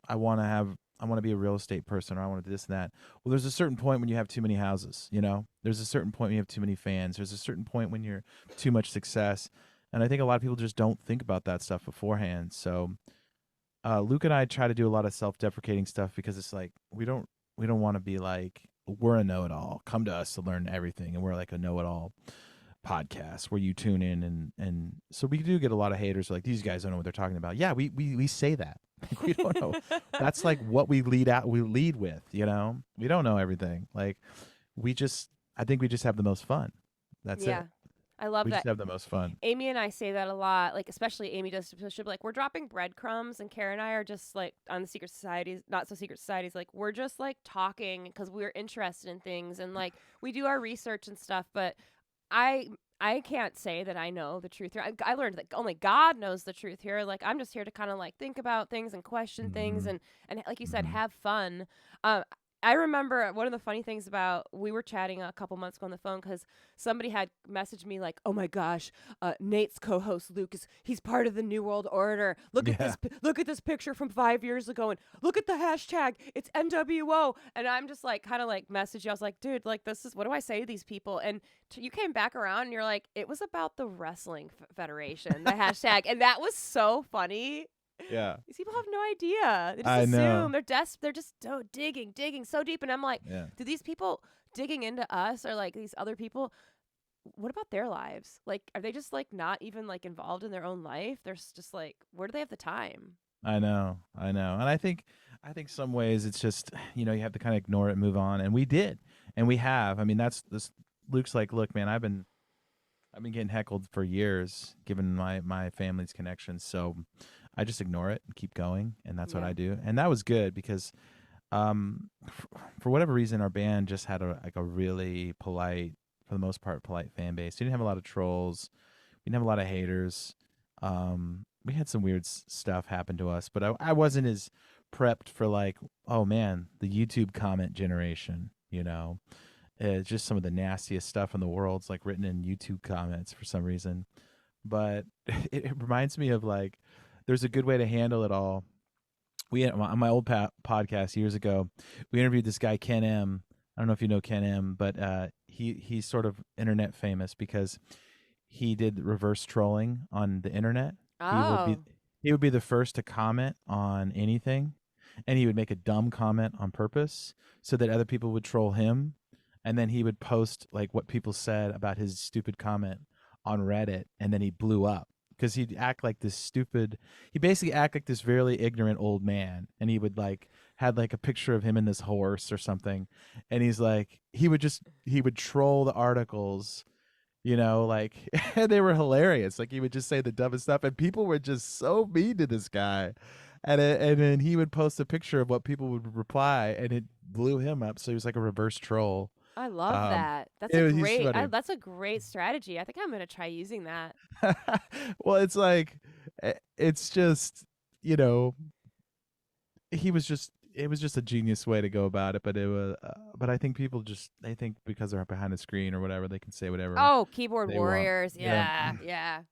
I want to be a real estate person, or I want to do this and that. Well, there's a certain point when you have too many houses, there's a certain point when you have too many fans. There's a certain point when you're too much success. And I think a lot of people just don't think about that stuff beforehand. So Luke and I try to do a lot of self-deprecating stuff because it's like, we don't want to be like, we're a know-it-all. Come to us to learn everything. And we're like a know-it-all podcast where you tune in. And so we do get a lot of haters like, these guys don't know what they're talking about. Yeah, we say that. We don't know. That's like what we lead with, we don't know everything. Like I think we just have the most fun. That's it. I love that. We just have the most fun. Amy and I say that a lot, like especially Amy does. She'll be like, we're dropping breadcrumbs, and Kara and I are just like on the secret societies, not so secret societies. Like we're just like talking because we're interested in things, and like we do our research and stuff. But I I can't say that I know the truth here. I learned that only God knows the truth here. Like, I'm just here to kind of like think about things and question things, Mm-hmm. and like you said, Mm-hmm. have fun. I remember one of the funny things about, we were chatting a couple months ago on the phone because somebody had messaged me like, "Oh my gosh, Nate's co-host Luke he's part of the New World Order. Look at Yeah. this, look at this picture from 5 years ago, and look at the hashtag. It's NWO." And I'm just like, kind of like message you. I was like, "Dude, like this is what do I say to these people?" And you came back around and you're like, "It was about the Wrestling Federation, the hashtag," and that was so funny. Yeah. These people have no idea. They just I know. assume they're just digging so deep. And I'm like, Yeah. do these people digging into us or like these other people? What about their lives? Like, are they just like not even like involved in their own life? They're just like, where do they have the time? I know. And I think some ways it's just, you have to kind of ignore it and move on. And we did, and we have. I mean, that's this. Luke's like, look, man, I've been getting heckled for years, given my family's connections. So I just ignore it and keep going, and that's what Yeah. I do. And that was good because, for whatever reason, our band just had a really polite, for the most part, polite fan base. We didn't have a lot of trolls. We didn't have a lot of haters. We had some weird stuff happen to us, but I wasn't as prepped for like, oh man, the YouTube comment generation. Just some of the nastiest stuff in the world's like written in YouTube comments for some reason. But it reminds me of like, there's a good way to handle it all. We had, on my old podcast years ago, we interviewed this guy Ken M. I don't know if you know Ken M, but he's sort of internet famous because he did reverse trolling on the internet. Oh, He would be the first to comment on anything, and he would make a dumb comment on purpose so that other people would troll him, and then he would post like what people said about his stupid comment on Reddit, and then he blew up because he'd act like this stupid. He basically act like this very ignorant old man, and he would like had like a picture of him in this horse or something, and he's like he would troll the articles, like and they were hilarious. Like he would just say the dumbest stuff, and people were just so mean to this guy. And then he would post a picture of what people would reply, and it blew him up. So he was like a reverse troll. I love Um, that. he's funny. That's a great strategy. I think I'm gonna try using that. Well, it's like, it's just, you know, he was just, it was just a genius way to go about it. But but I think people they think because they're behind a screen or whatever, they can say whatever Oh, keyboard they want. warriors. Yeah. Yeah.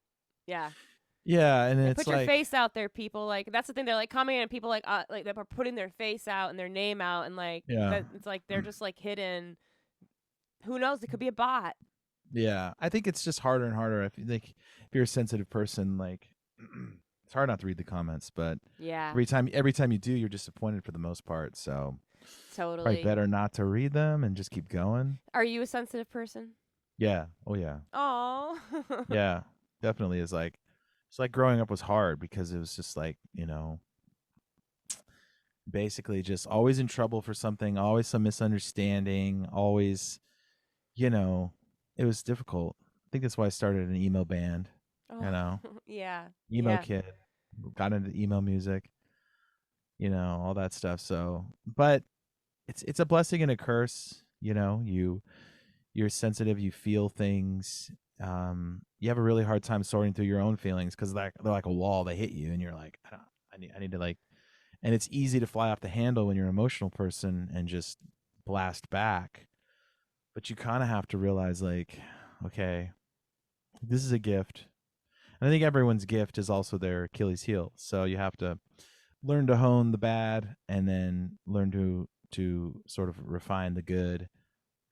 Yeah. And Like, it's put your like, face out there, people. Like, that's the thing. They're like commenting, and people like that are putting their face out and their name out, and like yeah. that. It's like they're just like hidden. Who knows? It could be a bot. Yeah, I think it's just harder and harder. If you're a sensitive person, like it's hard not to read the comments. But Yeah, every time you do, you're disappointed for the most part. So probably totally. better not to read them and just keep going. Are you a sensitive person? Yeah. Oh yeah. Oh. Yeah. Definitely is like, it's like growing up was hard because it was just like, basically just always in trouble for something, always some misunderstanding, always, it was difficult. I think that's why I started an emo band, Oh. Yeah. emo Yeah. kid, got into emo music, all that stuff. So, but it's a blessing and a curse. You're sensitive, you feel things. You have a really hard time sorting through your own feelings because they're like a wall. They hit you, and you're like, I need to like. And it's easy to fly off the handle when you're an emotional person and just blast back. But you kind of have to realize, like, okay, this is a gift. And I think everyone's gift is also their Achilles heel. So you have to learn to hone the bad and then learn to sort of refine the good.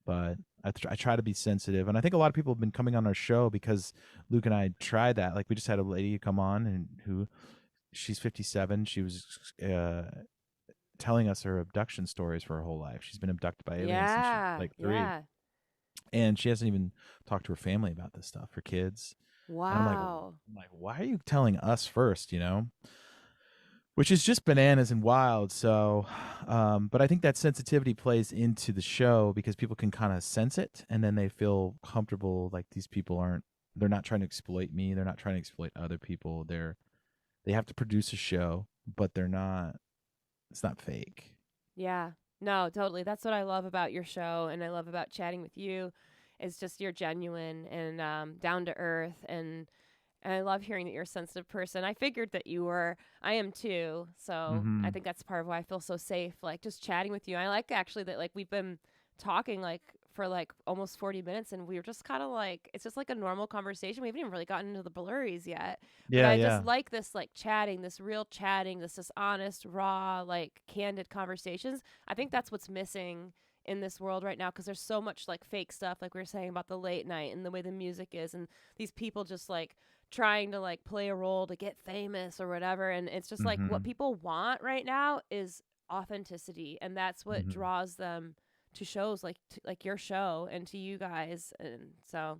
But I try to be sensitive. And I think a lot of people have been coming on our show because Luke and I tried that. Like, we just had a lady come on and she's 57. She was telling us her abduction stories for her whole life. She's been abducted by aliens since she was like 3. Yeah. And she hasn't even talked to her family about this stuff, her kids. And Wow. I'm like, why are you telling us first, Which is just bananas and wild. So, but I think that sensitivity plays into the show because people can kind of sense it, and then they feel comfortable. Like, these people they're not trying to exploit me. They're not trying to exploit other people. They have to produce a show, but it's not fake. Yeah. No, totally. That's what I love about your show, and I love about chatting with you. is just you're genuine and down to earth, and I love hearing that you're a sensitive person. I figured that you were. I am too. So Mm-hmm. I think that's part of why I feel so safe, like just chatting with you. I like actually that like we've been talking like for like almost 40 minutes, and we were just kind of like, it's just like a normal conversation. We haven't even really gotten into the blurries yet. But I just like this like chatting, this real chatting, this honest, raw, like candid conversations. I think that's what's missing in this world right now, because there's so much like fake stuff, like we were saying about the late night and the way the music is, and these people just like trying to like play a role to get famous or whatever. And it's just like what people want right now is authenticity, and that's what draws them to shows like your show and to you guys. And so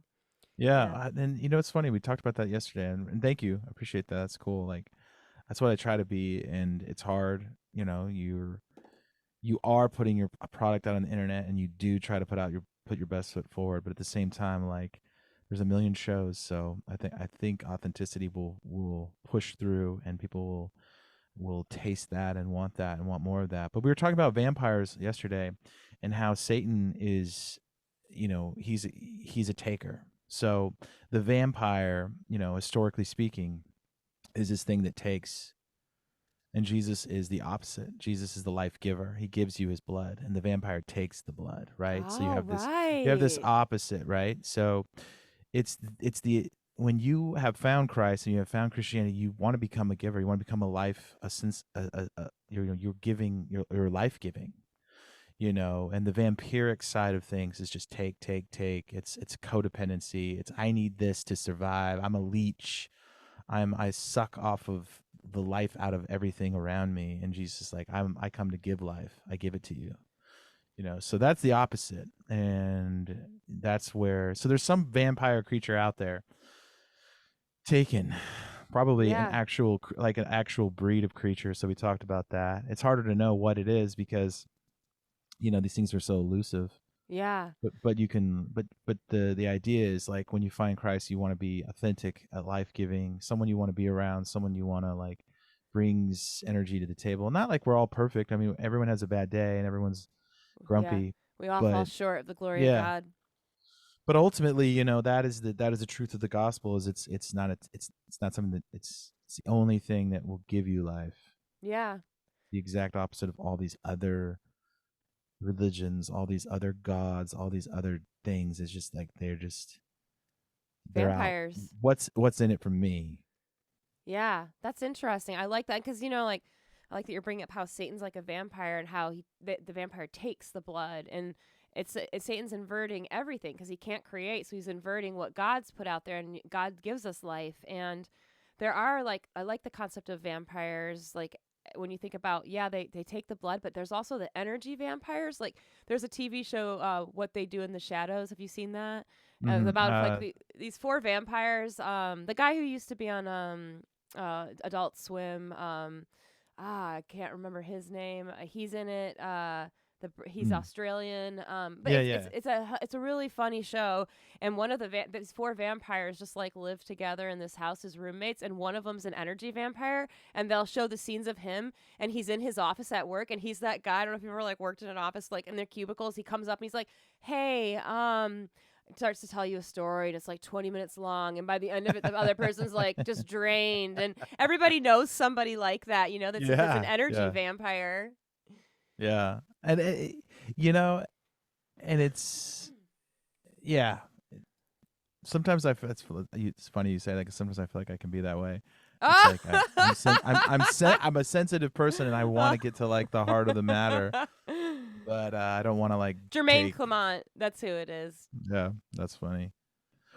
and you know, it's funny, we talked about that yesterday, and thank you, I appreciate that. That's cool. Like that's what I try to be, and it's hard, you know. You are putting your product out on the internet, and you do try to put your best foot forward, but at the same time, like there's a million shows. So I think authenticity will push through, and people will taste that and want more of that. But we were talking about vampires yesterday, and how Satan is, you know, he's a taker. So the vampire, you know, historically speaking, is this thing that takes. And Jesus is the opposite. Jesus is the life giver. He gives you his blood, and the vampire takes the blood, right? So you have this opposite, right? So it's the when you have found Christ and you have found Christianity, you want to become a giver. You want to become you're giving, you're life giving, you know. And the vampiric side of things is just take. It's codependency. It's I need this to survive. I'm a leech. I suck off of the life out of everything around me, and Jesus is like, I come to give life. I give it to you, you know. So that's the opposite, and that's where. So there's some vampire creature out there taken, probably an actual breed of creature. So we talked about that. It's harder to know what it is because, you know, these things are so elusive. Yeah. But you can but the idea is like when you find Christ, you want to be authentic, life-giving, someone you want to be around, someone you want to like brings energy to the table. Not like we're all perfect. I mean, everyone has a bad day and everyone's grumpy. Yeah. We all fall short of the glory of God. But ultimately, you know, that is the truth of the gospel. Is it's not something that it's the only thing that will give you life. Yeah. The exact opposite of all these other religions, all these other gods, all these other things. Is just like they're vampires. What's in it for me? Yeah, that's interesting. I like that because, you know, like I like that you're bringing up how Satan's like a vampire and how the vampire takes the blood, and it's Satan's inverting everything because he can't create, so he's inverting what God's put out there, and God gives us life. And there are like, I like the concept of vampires, like when you think about, they take the blood, but there's also the energy vampires. Like there's a TV show, What They Do in the Shadows. Have you seen that? About like these four vampires. The guy who used to be on Adult Swim. I can't remember his name. He's in it. He's Australian. But it's a really funny show. And one of these four vampires just like live together in this house as roommates, and one of them's an energy vampire, and they'll show the scenes of him, and he's in his office at work, and he's that guy. I don't know if you've ever like worked in an office, like in their cubicles. He comes up and he's like, "Hey, starts to tell you a story, and it's like 20 minutes long, and by the end of it the other person's like just drained, and everybody knows somebody like that, you know, that's an energy vampire. And you know, and it's sometimes it's funny you say that, because sometimes I feel like I can be that way. It's like I'm a sensitive person, and I want to get to like the heart of the matter. But I don't want to like Jermaine Clement. That's who it is. Yeah, that's funny.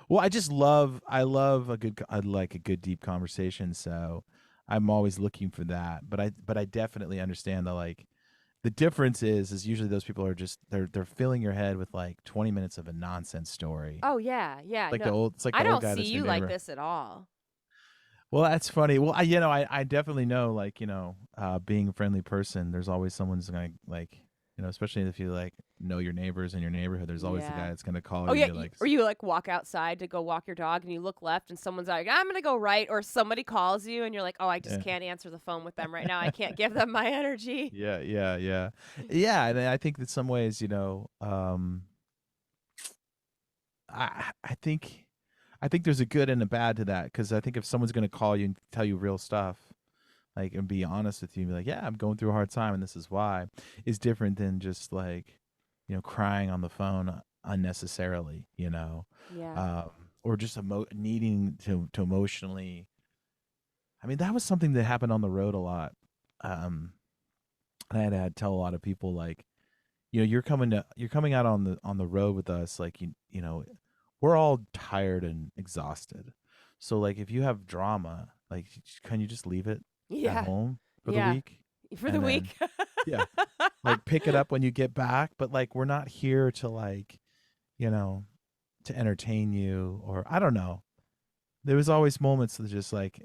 Well, I love a good deep conversation. So I'm always looking for that. But I definitely understand the difference is usually those people are just they're filling your head with like 20 minutes of a nonsense story. Oh yeah. Like the old guy. I don't see you like this at all. Well, that's funny. Well, I definitely know, like, you know, being a friendly person, there's always someone's gonna like, you know, especially if you like know your neighbors in your neighborhood, there's always the guy that's going to call you. Like, or you like walk outside to go walk your dog and you look left and someone's like, I'm going to go right, or somebody calls you and you're like, oh, I just can't answer the phone with them right now. I can't give them my energy. Yeah. And I think that some ways, you know, I think there's a good and a bad to that, because I think if someone's going to call you and tell you real stuff, like, and be honest with you and be like, yeah, I'm going through a hard time and this is why, is different than just like, crying on the phone unnecessarily, Yeah. or just needing to emotionally. I mean, that was something that happened on the road a lot. And I had to tell a lot of people, like, you're coming out on the road with us, like, we're all tired and exhausted. So like, if you have drama, like, can you just leave it at Yeah. home for the Yeah. week? For the And then, week. yeah, like, pick it up when you get back. But like, we're not here to, like, to entertain you, or I don't know. There was always moments that just like,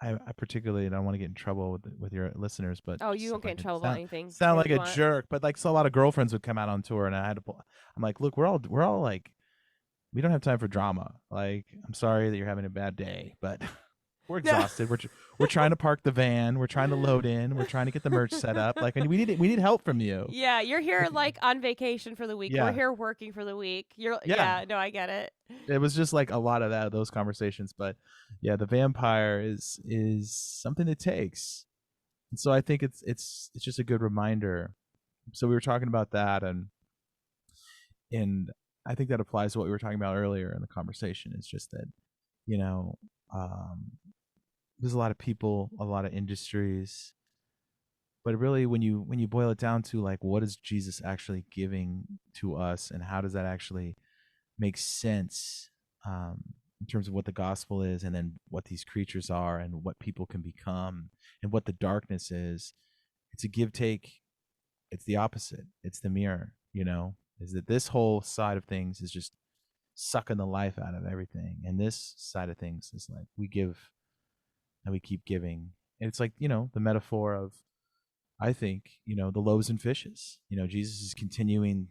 I particularly don't want to get in trouble with your listeners, but Oh, you just won't get in like, trouble about anything. Say sound what like you a want. jerk. But like, so a lot of girlfriends would come out on tour, and I had to. I'm like, look, we're all like, we don't have time for drama. Like, I'm sorry that you're having a bad day, but we're No. exhausted. We're trying to park the van. We're trying to load in. We're trying to get the merch set up. Like, and we need help from you. Yeah, you're here like on vacation for the week. We're Yeah, here working for the week. yeah. No, I get it. It was just like a lot of those conversations. But yeah, the vampire is something that takes. And so I think it's just a good reminder. So we were talking about that, and I think that applies to what we were talking about earlier in the conversation. It's just that, you know, um, there's a lot of people, a lot of industries, but really, when you boil it down to, like, what is Jesus actually giving to us, and how does that actually make sense, in terms of what the gospel is, and then what these creatures are, and what people can become, and what the darkness is. It's a give take. It's the opposite. It's the mirror. Is that this whole side of things is just sucking the life out of everything, and this side of things is like, we give and we keep giving. And it's like, the metaphor of, I think, the loaves and fishes. Jesus is continuing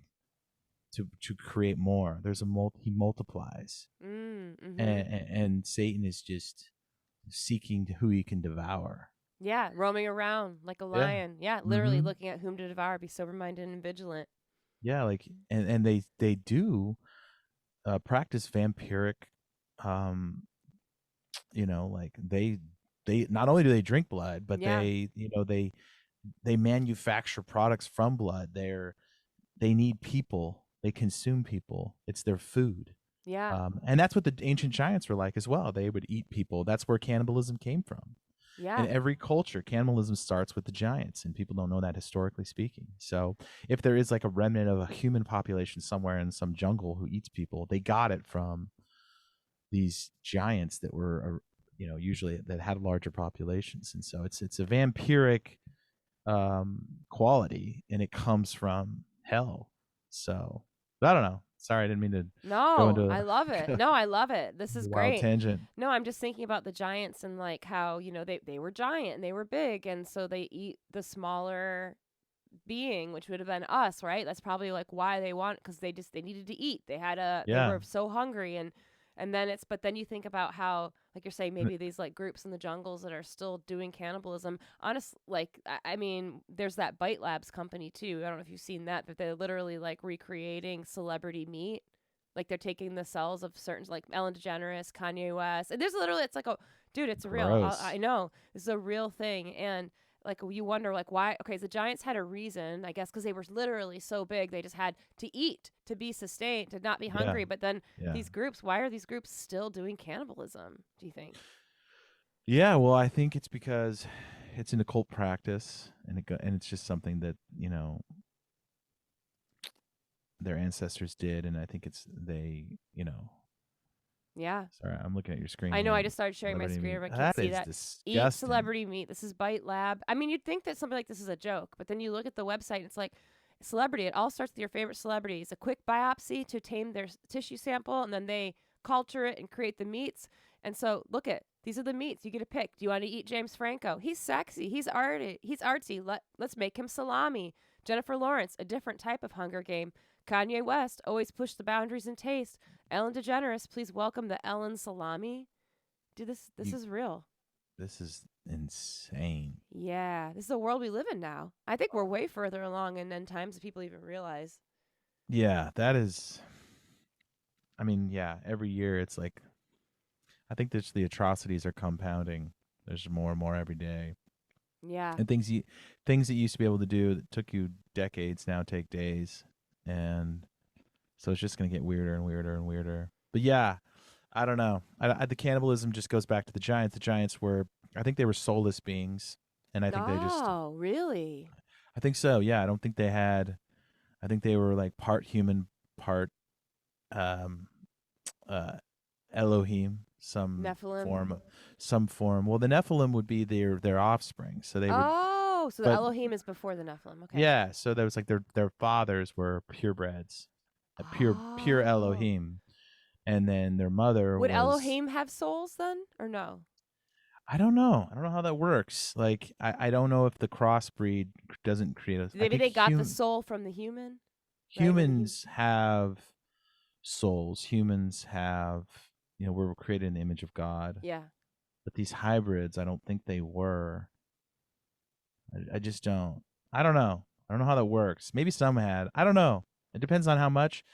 to create more. There's he multiplies, Mm-hmm. and Satan is just seeking who he can devour. Yeah, roaming around like a Yeah. lion. Yeah, literally Mm-hmm. looking at whom to devour. Be sober-minded and vigilant. Yeah, like, and they do practice vampiric, um like, they not only do they drink blood, but Yeah, they manufacture products from blood. They need people. They consume people. It's their food. yeah, And that's what the ancient giants were like as well. They would eat people. That's where cannibalism came from. In yeah. every culture, cannibalism starts with the giants, and people don't know that, historically speaking. So if there is like a remnant of a human population somewhere in some jungle who eats people, they got it from these giants that were, usually that had larger populations. And so it's a vampiric quality, and it comes from hell. So I don't know. Sorry, I didn't mean to go No, into I love it. a No, I love it. This is wild great. tangent. No, I'm just thinking about the giants and like how, they were giant and they were big, and so they eat the smaller being, which would have been us, right? That's probably like why they because they needed to eat. They Yeah. were so hungry, and then but then you think about how, like you're saying, maybe these like groups in the jungles that are still doing cannibalism. Honest, like, I mean, there's that Bite Labs company too. I don't know if you've seen that, but they're literally like recreating celebrity meat. Like they're taking the cells of certain, like Ellen DeGeneres, Kanye West, and there's literally, it's like, oh, dude, it's real. Gross. I know this is a real thing, and like you wonder like why. Okay, the giants had a reason, I guess, because they were literally so big, they just had to eat to be sustained, to not be Yeah. hungry. But then Yeah. these groups, why are these groups still doing cannibalism, do you think? Yeah. Well, I think it's because it's an occult practice, and it's just something that, their ancestors did, and I think it's Yeah, Sorry, I'm looking at your screen I know. here. I just started sharing my Celebrity screen. meat. Everyone can't That see is that. Eat disgusting. celebrity meat. This is Bite Lab. I mean, you'd think that something like this is a joke, but then you look at the website and it's like, celebrity. It all starts with your favorite celebrities. A quick biopsy to obtain their tissue sample, and then they culture it and create the meats. And so, look at these are the meats you get to pick. Do you want to eat James Franco? He's sexy. He's arty. He's artsy. Let's make him salami. Jennifer Lawrence, a different type of Hunger Game. Kanye West always pushed the boundaries in taste. Ellen DeGeneres, please welcome the Ellen salami. Dude, this is real. This is insane. Yeah, this is the world we live in now. I think we're way further along in end times than people even realize. Yeah, that is. I mean, yeah, every year it's like, I think the atrocities are compounding. There's more and more every day. Yeah. And things that you used to be able to do that took you decades now take days. And so it's just going to get weirder and weirder and weirder. But yeah, I don't know. The cannibalism just goes back to the giants. The giants were, I think they were soulless beings. And I think they just, Oh, really? I think so. Yeah. I don't think they had, I think they were like part human, part um, uh, Elohim, Nephilim. some form. Well, the Nephilim would be their offspring. So they would, Oh, so the but Elohim is before the Nephilim. Okay. yeah. So there was like their fathers were purebreds, a pure Oh. Elohim, and then their mother Would was. Elohim have souls then, or no? I don't know. I don't know how that works. Like, I don't know if the crossbreed doesn't create a. I Maybe think they got the soul from the human, right? humans have souls. Humans have, we're created in the image of God. Yeah. But these hybrids, I don't think they were. I just don't. I don't know. I don't know how that works. Maybe some had. I don't know. It depends on how much.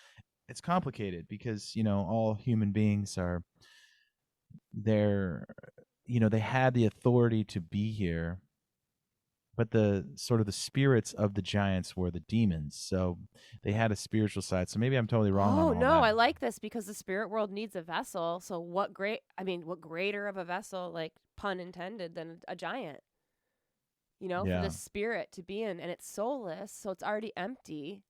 It's complicated because, all human beings are, they're, they had the authority to be here, but the sort of the spirits of the giants were the demons. So they had a spiritual side. So maybe I'm totally wrong on Oh all no, that. I like this because the spirit world needs a vessel. So what greater of a vessel, like pun intended, than a giant? For Yeah. the spirit to be in, and it's soulless, so it's already empty.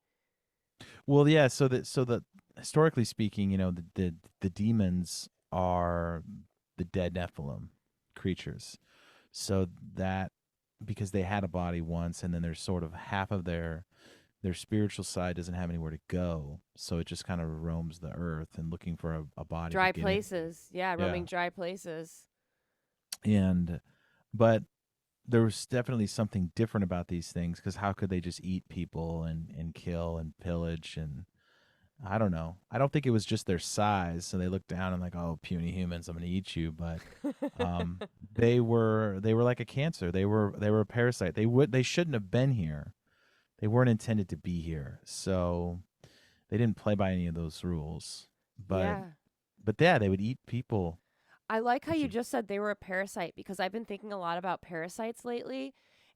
Well, yeah. So that historically speaking, the demons are the dead Nephilim creatures. So that, because they had a body once, and then there's sort of half of their spiritual side doesn't have anywhere to go, so it just kind of roams the earth and looking for a body. Dry places, roaming dry places. But there was definitely something different about these things, because how could they just eat people and kill and pillage? And I don't know. I don't think it was just their size. So they looked down and like, oh, puny humans, I'm going to eat you. But they were like a cancer. They were a parasite. They shouldn't have been here. They weren't intended to be here. So they didn't play by any of those rules. But yeah, they would eat people. I like how you just said they were a parasite, because I've been thinking a lot about parasites lately.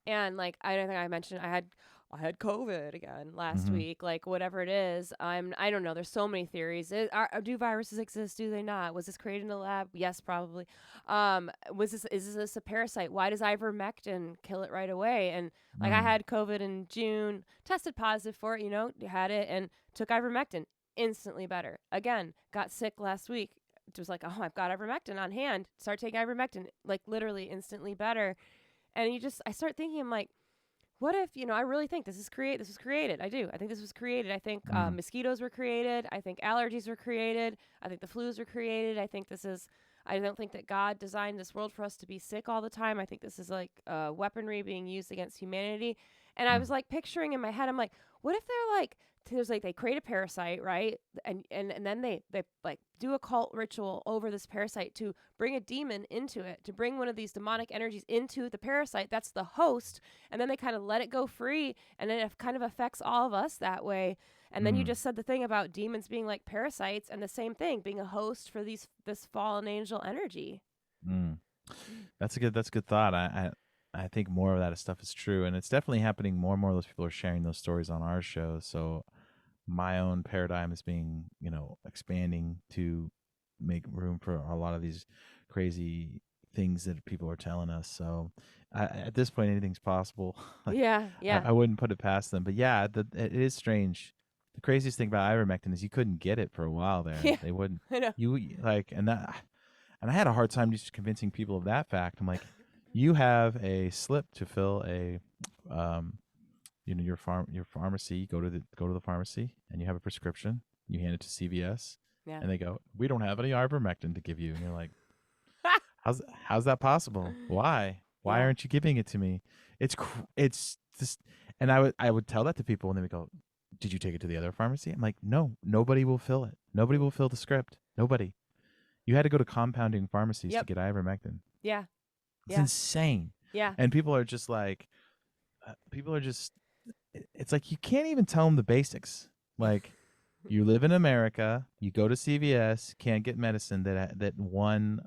And like, I don't think I mentioned I had COVID again last week, like whatever it is. I don't know. There's so many theories. Do viruses exist? Do they not? Was this created in a lab? Yes, probably. Is this a parasite? Why does ivermectin kill it right away? And like, I had COVID in June, tested positive for it, had it and took ivermectin, instantly better. Again, got sick last week. It was like, oh, I've got ivermectin on hand. Start taking ivermectin, like literally instantly better. And I start thinking, I'm like, what if, I really think this was created. I do. I think this was created. I think mosquitoes were created. I think allergies were created. I think the flus were created. I don't think that God designed this world for us to be sick all the time. I think this is like weaponry being used against humanity. And I was like picturing in my head, I'm like, what if they're like, they create a parasite, right? And then they like do a cult ritual over this parasite to bring a demon into it, to bring one of these demonic energies into the parasite. That's the host. And then they kind of let it go free. And then it kind of affects all of us that way. And then you just said the thing about demons being like parasites, and the same thing, being a host for this fallen angel energy. That's a good thought. I think more of that stuff is true, and it's definitely happening. More and more of those people are sharing those stories on our show. So my own paradigm is being, expanding to make room for a lot of these crazy things that people are telling us. So at this point, anything's possible. Yeah. I wouldn't put it past them. But yeah, it is strange. The craziest thing about ivermectin is you couldn't get it for a while there. Yeah, They wouldn't. I know. And I had a hard time just convincing people of that fact. I'm like, you have a slip to fill a, your pharmacy. You go to the pharmacy and you have a prescription. You hand it to CVS, and they go, "We don't have any ivermectin to give you." And you're like, "How's that possible? Why aren't you giving it to me?" It's just, and I would tell that to people, and they would go, "Did you take it to the other pharmacy?" I'm like, "No, nobody will fill it. Nobody will fill the script. Nobody. You had to go to compounding pharmacies to get ivermectin." Yeah. It's insane. Yeah. And people are just like, it's like you can't even tell them the basics. Like, You live in America. You go to CVS, can't get medicine that won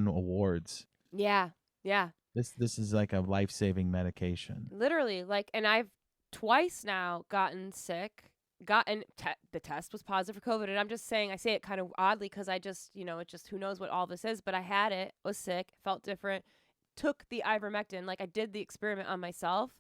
awards. Yeah. Yeah. This is like a life-saving medication. Literally, like, and I've twice now gotten sick. The test was positive for COVID, and I'm just saying, I say it kind of oddly because I just, it just, who knows what all this is, but I had it, was sick, felt different, took the ivermectin, like I did the experiment on myself,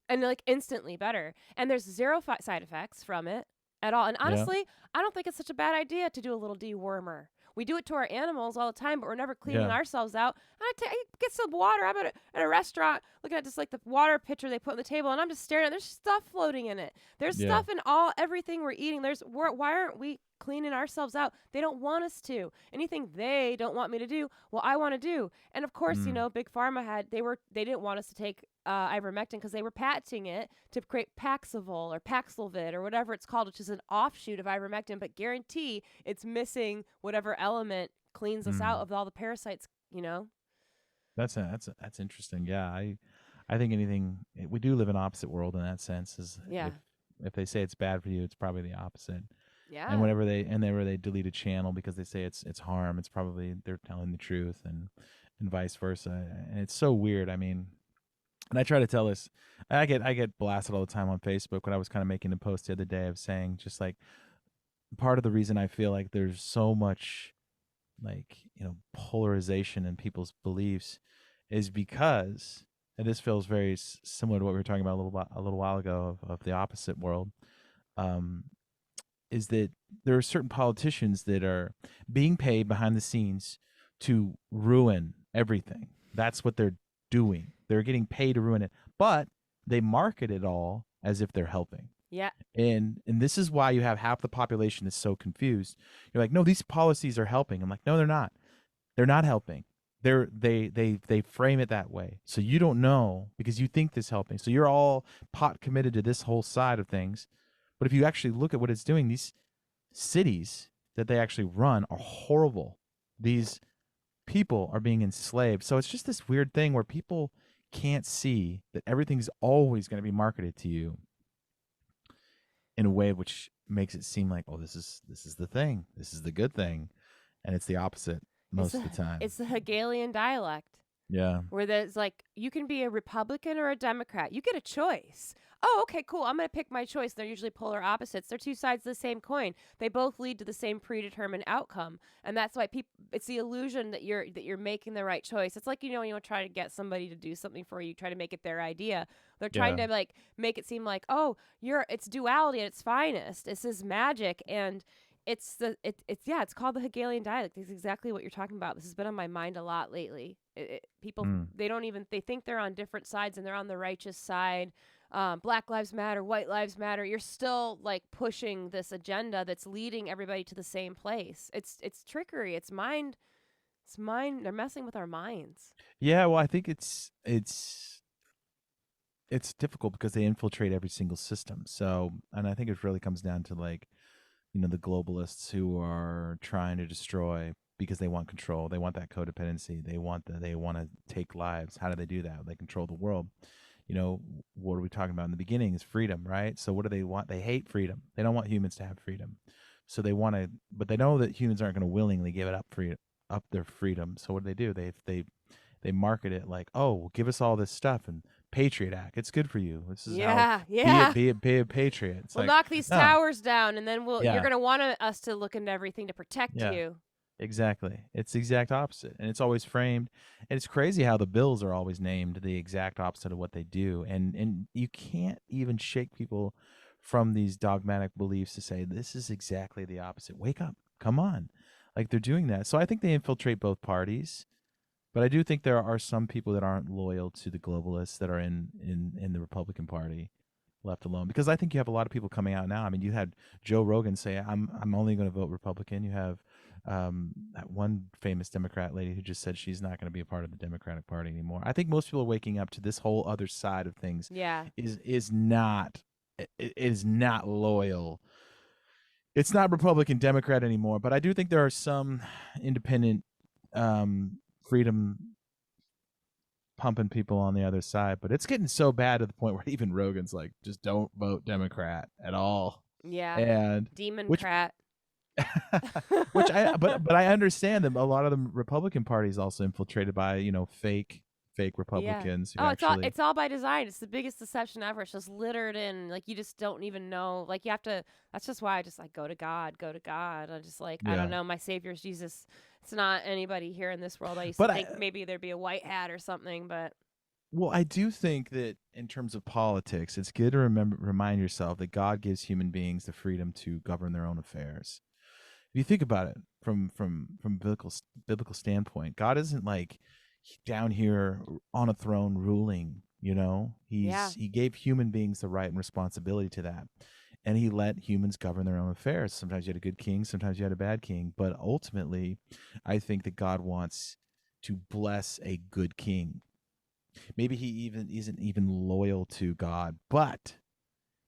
and like instantly better. And there's zero side effects from it at all. And Yeah. honestly, I don't think it's such a bad idea to do a little dewormer. We do it to our animals all the time, but we're never cleaning ourselves out. And I get some water. I'm at a restaurant looking at just like the water pitcher they put on the table, and I'm just staring at it. There's stuff floating in it. There's stuff in everything we're eating. Why aren't we cleaning ourselves out? They don't want us to. Anything they don't want me to do, well, I want to do. And of course, Big Pharma they didn't want us to take ivermectin because they were patenting it to create Paxlovid or Paxlovid or whatever it's called, which is an offshoot of ivermectin, but guarantee it's missing whatever element cleans us out of all the parasites. That's interesting. Yeah, I think we do live in an opposite world in that sense. If they say it's bad for you, it's probably the opposite. Yeah. And whenever they delete a channel because they say it's harm, it's probably they're telling the truth, and vice versa. And it's so weird. I mean, and I try to tell this. I get blasted all the time on Facebook when I was kind of making a post the other day of saying just like part of the reason I feel like there's so much like polarization in people's beliefs is because, and this feels very similar to what we were talking about a little while ago of the opposite world, is that there are certain politicians that are being paid behind the scenes to ruin everything. That's what they're doing. They're getting paid to ruin it, but they market it all as if they're helping. Yeah. And this is why you have half the population that's so confused. You're like, no, these policies are helping. I'm like, no, they're not. They're not helping. They frame it that way. So you don't know because you think this is helping. So you're all pot committed to this whole side of things. But if you actually look at what it's doing, these cities that they actually run are horrible. These people are being enslaved. So it's just this weird thing where people can't see that everything's always going to be marketed to you in a way which makes it seem like, oh, this is the thing. This is the good thing. And it's the opposite most of the time. It's the Hegelian dialect. Yeah. Where there's like, you can be a Republican or a Democrat. You get a choice. Oh, okay, cool. I'm going to pick my choice. They're usually polar opposites. They're two sides of the same coin. They both lead to the same predetermined outcome. And that's why it's the illusion that you're making the right choice. It's like, you try to get somebody to do something for you, try to make it their idea. They're trying to like make it seem like, oh, it's duality at its finest. This is magic. And it's called the Hegelian dialect. It's exactly what you're talking about. This has been on my mind a lot lately. People, they think they're on different sides and they're on the righteous side. Black Lives Matter, White Lives Matter. You're still like pushing this agenda that's leading everybody to the same place. It's trickery. It's mind. They're messing with our minds. Yeah. Well, I think it's difficult because they infiltrate every single system. So, and I think it really comes down to like, the globalists who are trying to destroy because they want control. They want that codependency. They want to take lives. How do they do that? They control the world. What are we talking about in the beginning is freedom, right? So what do they want? They hate freedom. They don't want humans to have freedom. So they want to, but they know that humans aren't going to willingly give it up their freedom. So what do? They market it like, oh, well, give us all this stuff and Patriot Act. It's good for you. This is be a patriot. It's we'll like, knock these towers down, and then you're going to want us to look into everything to protect you. Exactly. It's the exact opposite. And it's always framed. And it's crazy how the bills are always named the exact opposite of what they do. And you can't even shake people from these dogmatic beliefs to say, this is exactly the opposite. Wake up. Come on. Like they're doing that. So I think they infiltrate both parties. But I do think there are some people that aren't loyal to the globalists that are in the Republican Party left alone. Because I think you have a lot of people coming out now. I mean, you had Joe Rogan say, I'm only going to vote Republican. You have that one famous Democrat lady who just said she's not going to be a part of the Democratic Party anymore. I think most people are waking up to this whole other side of things. Yeah, is not loyal. It's not Republican Democrat anymore. But I do think there are some independent freedom pumping people on the other side. But it's getting so bad to the point where even Rogan's like, just don't vote Democrat at all. Yeah. And which Democrat. which but I understand that a lot of the Republican Party is also infiltrated by, fake Yeah. Republicans who Oh, actually. it's all by design. It's the biggest deception ever. It's just littered in, like, you just don't even know. Like, you have to. That's just why I just like go to God, go to God. I just like, I don't Yeah. know. My Savior's Jesus. It's not anybody here in this world. I used to But think maybe there'd be a white hat or something, but well, I do think that in terms of politics, it's good to remind yourself that God gives human beings the freedom to govern their own affairs. If you think about it from biblical standpoint, God isn't like down here on a throne ruling. yeah, He gave human beings the right and responsibility to that, and he let humans govern their own affairs. Sometimes you had a good king, sometimes you had a bad king, but ultimately, I think that God wants to bless a good king. Maybe he even isn't even loyal to God, but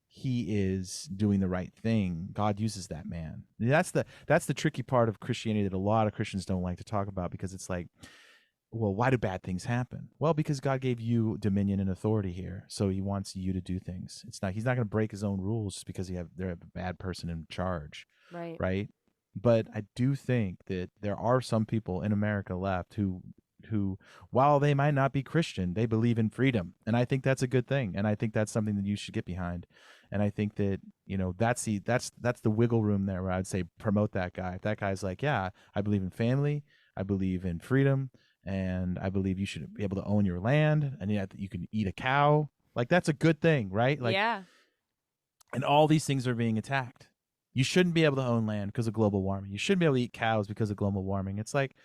he is doing the right thing. God uses that man. That's the tricky part of Christianity that a lot of Christians don't like to talk about, because it's like, well, why do bad things happen? Well, because God gave you dominion and authority here, so he wants you to do things. He's not going to break his own rules just because they're a bad person in charge, right. right? But I do think that there are some people in America left who, while they might not be Christian, they believe in freedom, and I think that's a good thing, and I think that's something that you should get behind. And I think that that's the wiggle room there, where I'd say promote that guy. If that guy's like, yeah, I believe in family, I believe in freedom, and I believe you should be able to own your land, and yet you can eat a cow. Like, that's a good thing, right? Like, Yeah. and all these things are being attacked. You shouldn't be able to own land because of global warming. You shouldn't be able to eat cows because of global warming. It's like,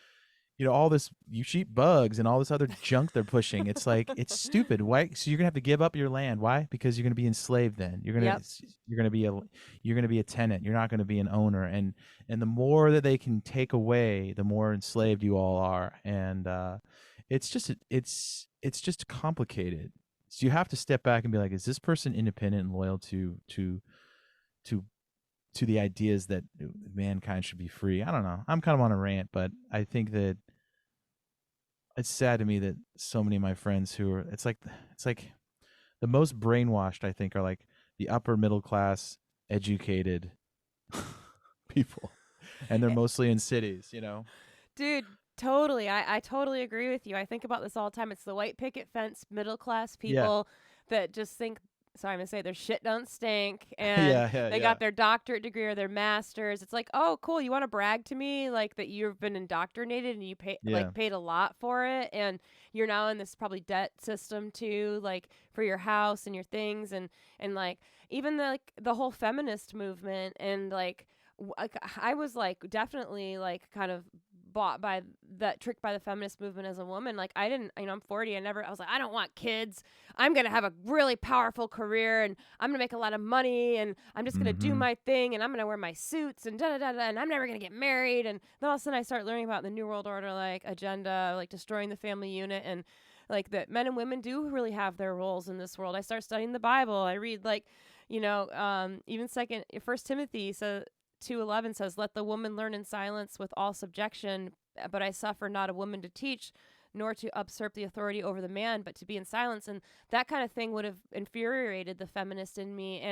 all this, you sheep bugs and all this other junk they're pushing. It's like, it's stupid. Why? So you're gonna have to give up your land. Why? Because you're gonna be enslaved. Then Yep. you're gonna be a tenant. You're not gonna be an owner. And the more that they can take away, the more enslaved you all are. And it's just complicated. So you have to step back and be like, is this person independent and loyal to the ideas that mankind should be free? I don't know. I'm kind of on a rant, but I think that it's sad to me that so many of my friends it's like the most brainwashed, I think, are like the upper middle class educated people, and they're mostly in cities. Dude, totally. I totally agree with you. I think about this all the time. It's the white picket fence middle class Yeah. people that just think, sorry, I'm going to say their shit don't stink, and they Yeah. got their doctorate degree or their master's. It's like, oh, cool. You want to brag to me like that you've been indoctrinated and you Yeah. paid a lot for it, and you're now in this probably debt system too, like for your house and your things, and like even the whole feminist movement, and like I was like definitely like kind of bought by that, tricked by the feminist movement as a woman. Like, I didn't, I'm 40. I was like, I don't want kids. I'm going to have a really powerful career, and I'm going to make a lot of money, and I'm just going to do Mm-hmm. my thing, and I'm going to wear my suits and da da da, and I'm never going to get married. And then all of a sudden I start learning about the New World Order, like agenda, like destroying the family unit, and like that men and women do really have their roles in this world. I start studying the Bible. I read like, even First Timothy 2:11 says, "Let the woman learn in silence with all subjection, but I suffer not a woman to teach, nor to usurp the authority over the man, but to be in silence." And that kind of thing would have infuriated the feminist in me.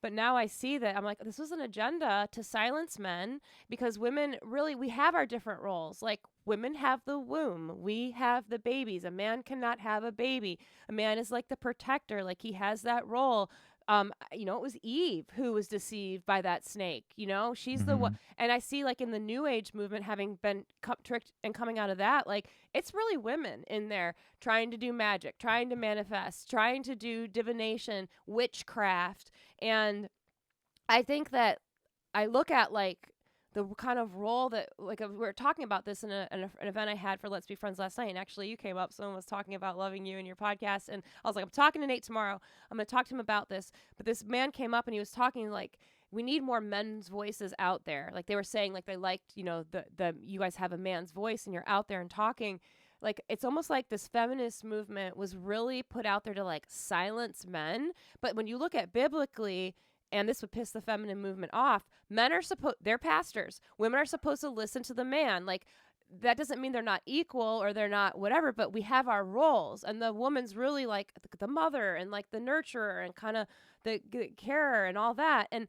But now I see that I'm like, this was an agenda to silence men, because women really, we have our different roles. Like, women have the womb, we have the babies. A man cannot have a baby. A man is like the protector, like he has that role. It was Eve who was deceived by that snake. She's the one. Mm-hmm. And I see, like, in the New Age movement, having been tricked and coming out of that, like, it's really women in there trying to do magic, trying to manifest, trying to do divination, witchcraft. And I think that I look at, like, the kind of role that, like, we were talking about this in an event I had for Let's Be Friends last night, and actually you came up, someone was talking about loving you in your podcast, and I was like, I'm talking to Nate tomorrow, I'm going to talk to him about this. But this man came up and he was talking like, we need more men's voices out there. Like, they were saying, like, they liked, the you guys have a man's voice and you're out there and talking. Like, it's almost like this feminist movement was really put out there to, like, silence men. But when you look at biblically, and this would piss the feminine movement off, they're pastors. Women are supposed to listen to the man. Like, that doesn't mean they're not equal or they're not whatever, but we have our roles. And the woman's really like the mother and like the nurturer and kind of the carer and all that. And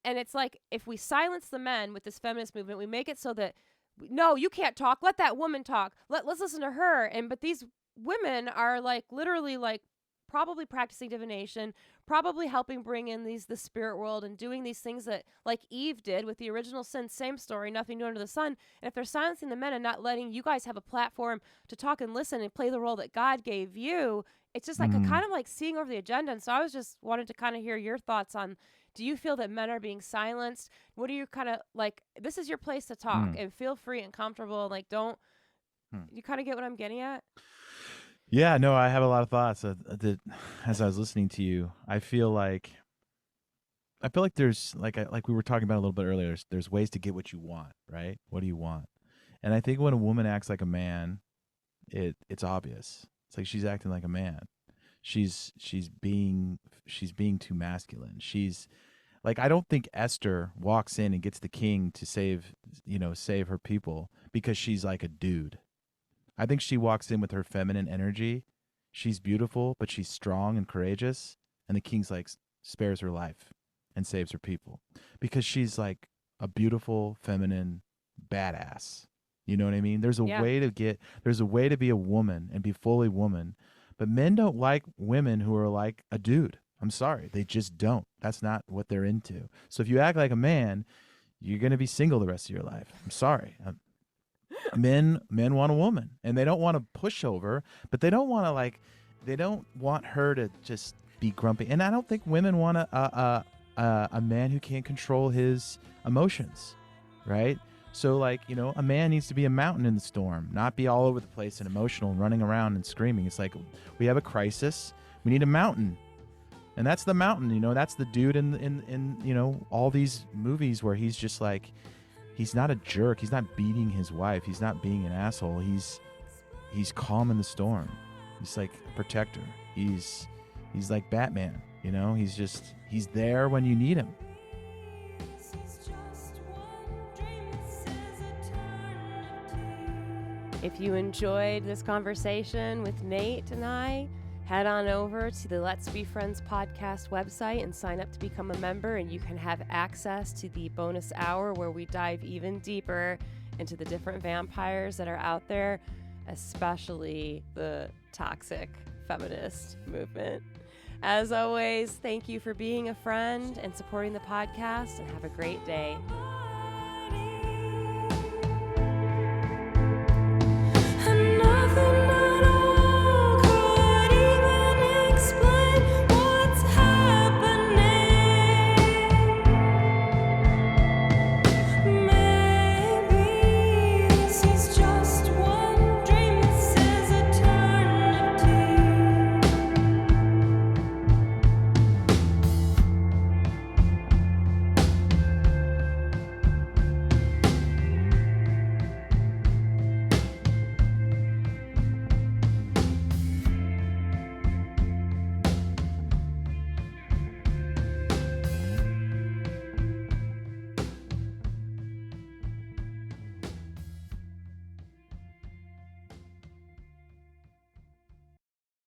And it's like, if we silence the men with this feminist movement, we make it so that, no, you can't talk. Let that woman talk. Let's listen to her. But these women are like literally like probably practicing divination, probably helping bring in the spirit world and doing these things that like Eve did with the original sin. Same story, nothing new under the sun. And if they're silencing the men and not letting you guys have a platform to talk and listen and play the role that God gave you, it's just like a kind of like seeing over the agenda. And so I was just wanted to kind of hear your thoughts on, do you feel that men are being silenced? What do you kind of like, this is your place to talk and feel free and comfortable. Like, don't, you kind of get what I'm getting at? Yeah, no, I have a lot of thoughts as I was listening to you. I feel like there's like we were talking about a little bit earlier. There's ways to get what you want, right? What do you want? And I think when a woman acts like a man, it's obvious. It's like she's acting like a man. She's being too masculine. She's like, I don't think Esther walks in and gets the king to save her people because she's like a dude. I think she walks in with her feminine energy. She's beautiful, but she's strong and courageous. And the king's like spares her life and saves her people because she's like a beautiful, feminine badass. You know what I mean? There's a way to be a woman and be fully woman, but men don't like women who are like a dude. I'm sorry. They just don't. That's not what they're into. So if you act like a man, you're going to be single the rest of your life. I'm sorry. Men want a woman, and they don't want to push over, but they don't want to they don't want her to just be grumpy. And I don't think women want a man who can't control his emotions, right? So a man needs to be a mountain in the storm, not be all over the place and emotional and running around and screaming. It's like, we have a crisis, we need a mountain. And that's the mountain, that's the dude in all these movies where he's just like, he's not a jerk. He's not beating his wife. He's not being an asshole. He's calm in the storm. He's like a protector. He's like Batman, he's there when you need him. If you enjoyed this conversation with Nate and I, head on over to the Let's Be Friends podcast website and sign up to become a member, and you can have access to the bonus hour where we dive even deeper into the different vampires that are out there, especially the toxic feminist movement. As always, thank you for being a friend and supporting the podcast, and have a great day.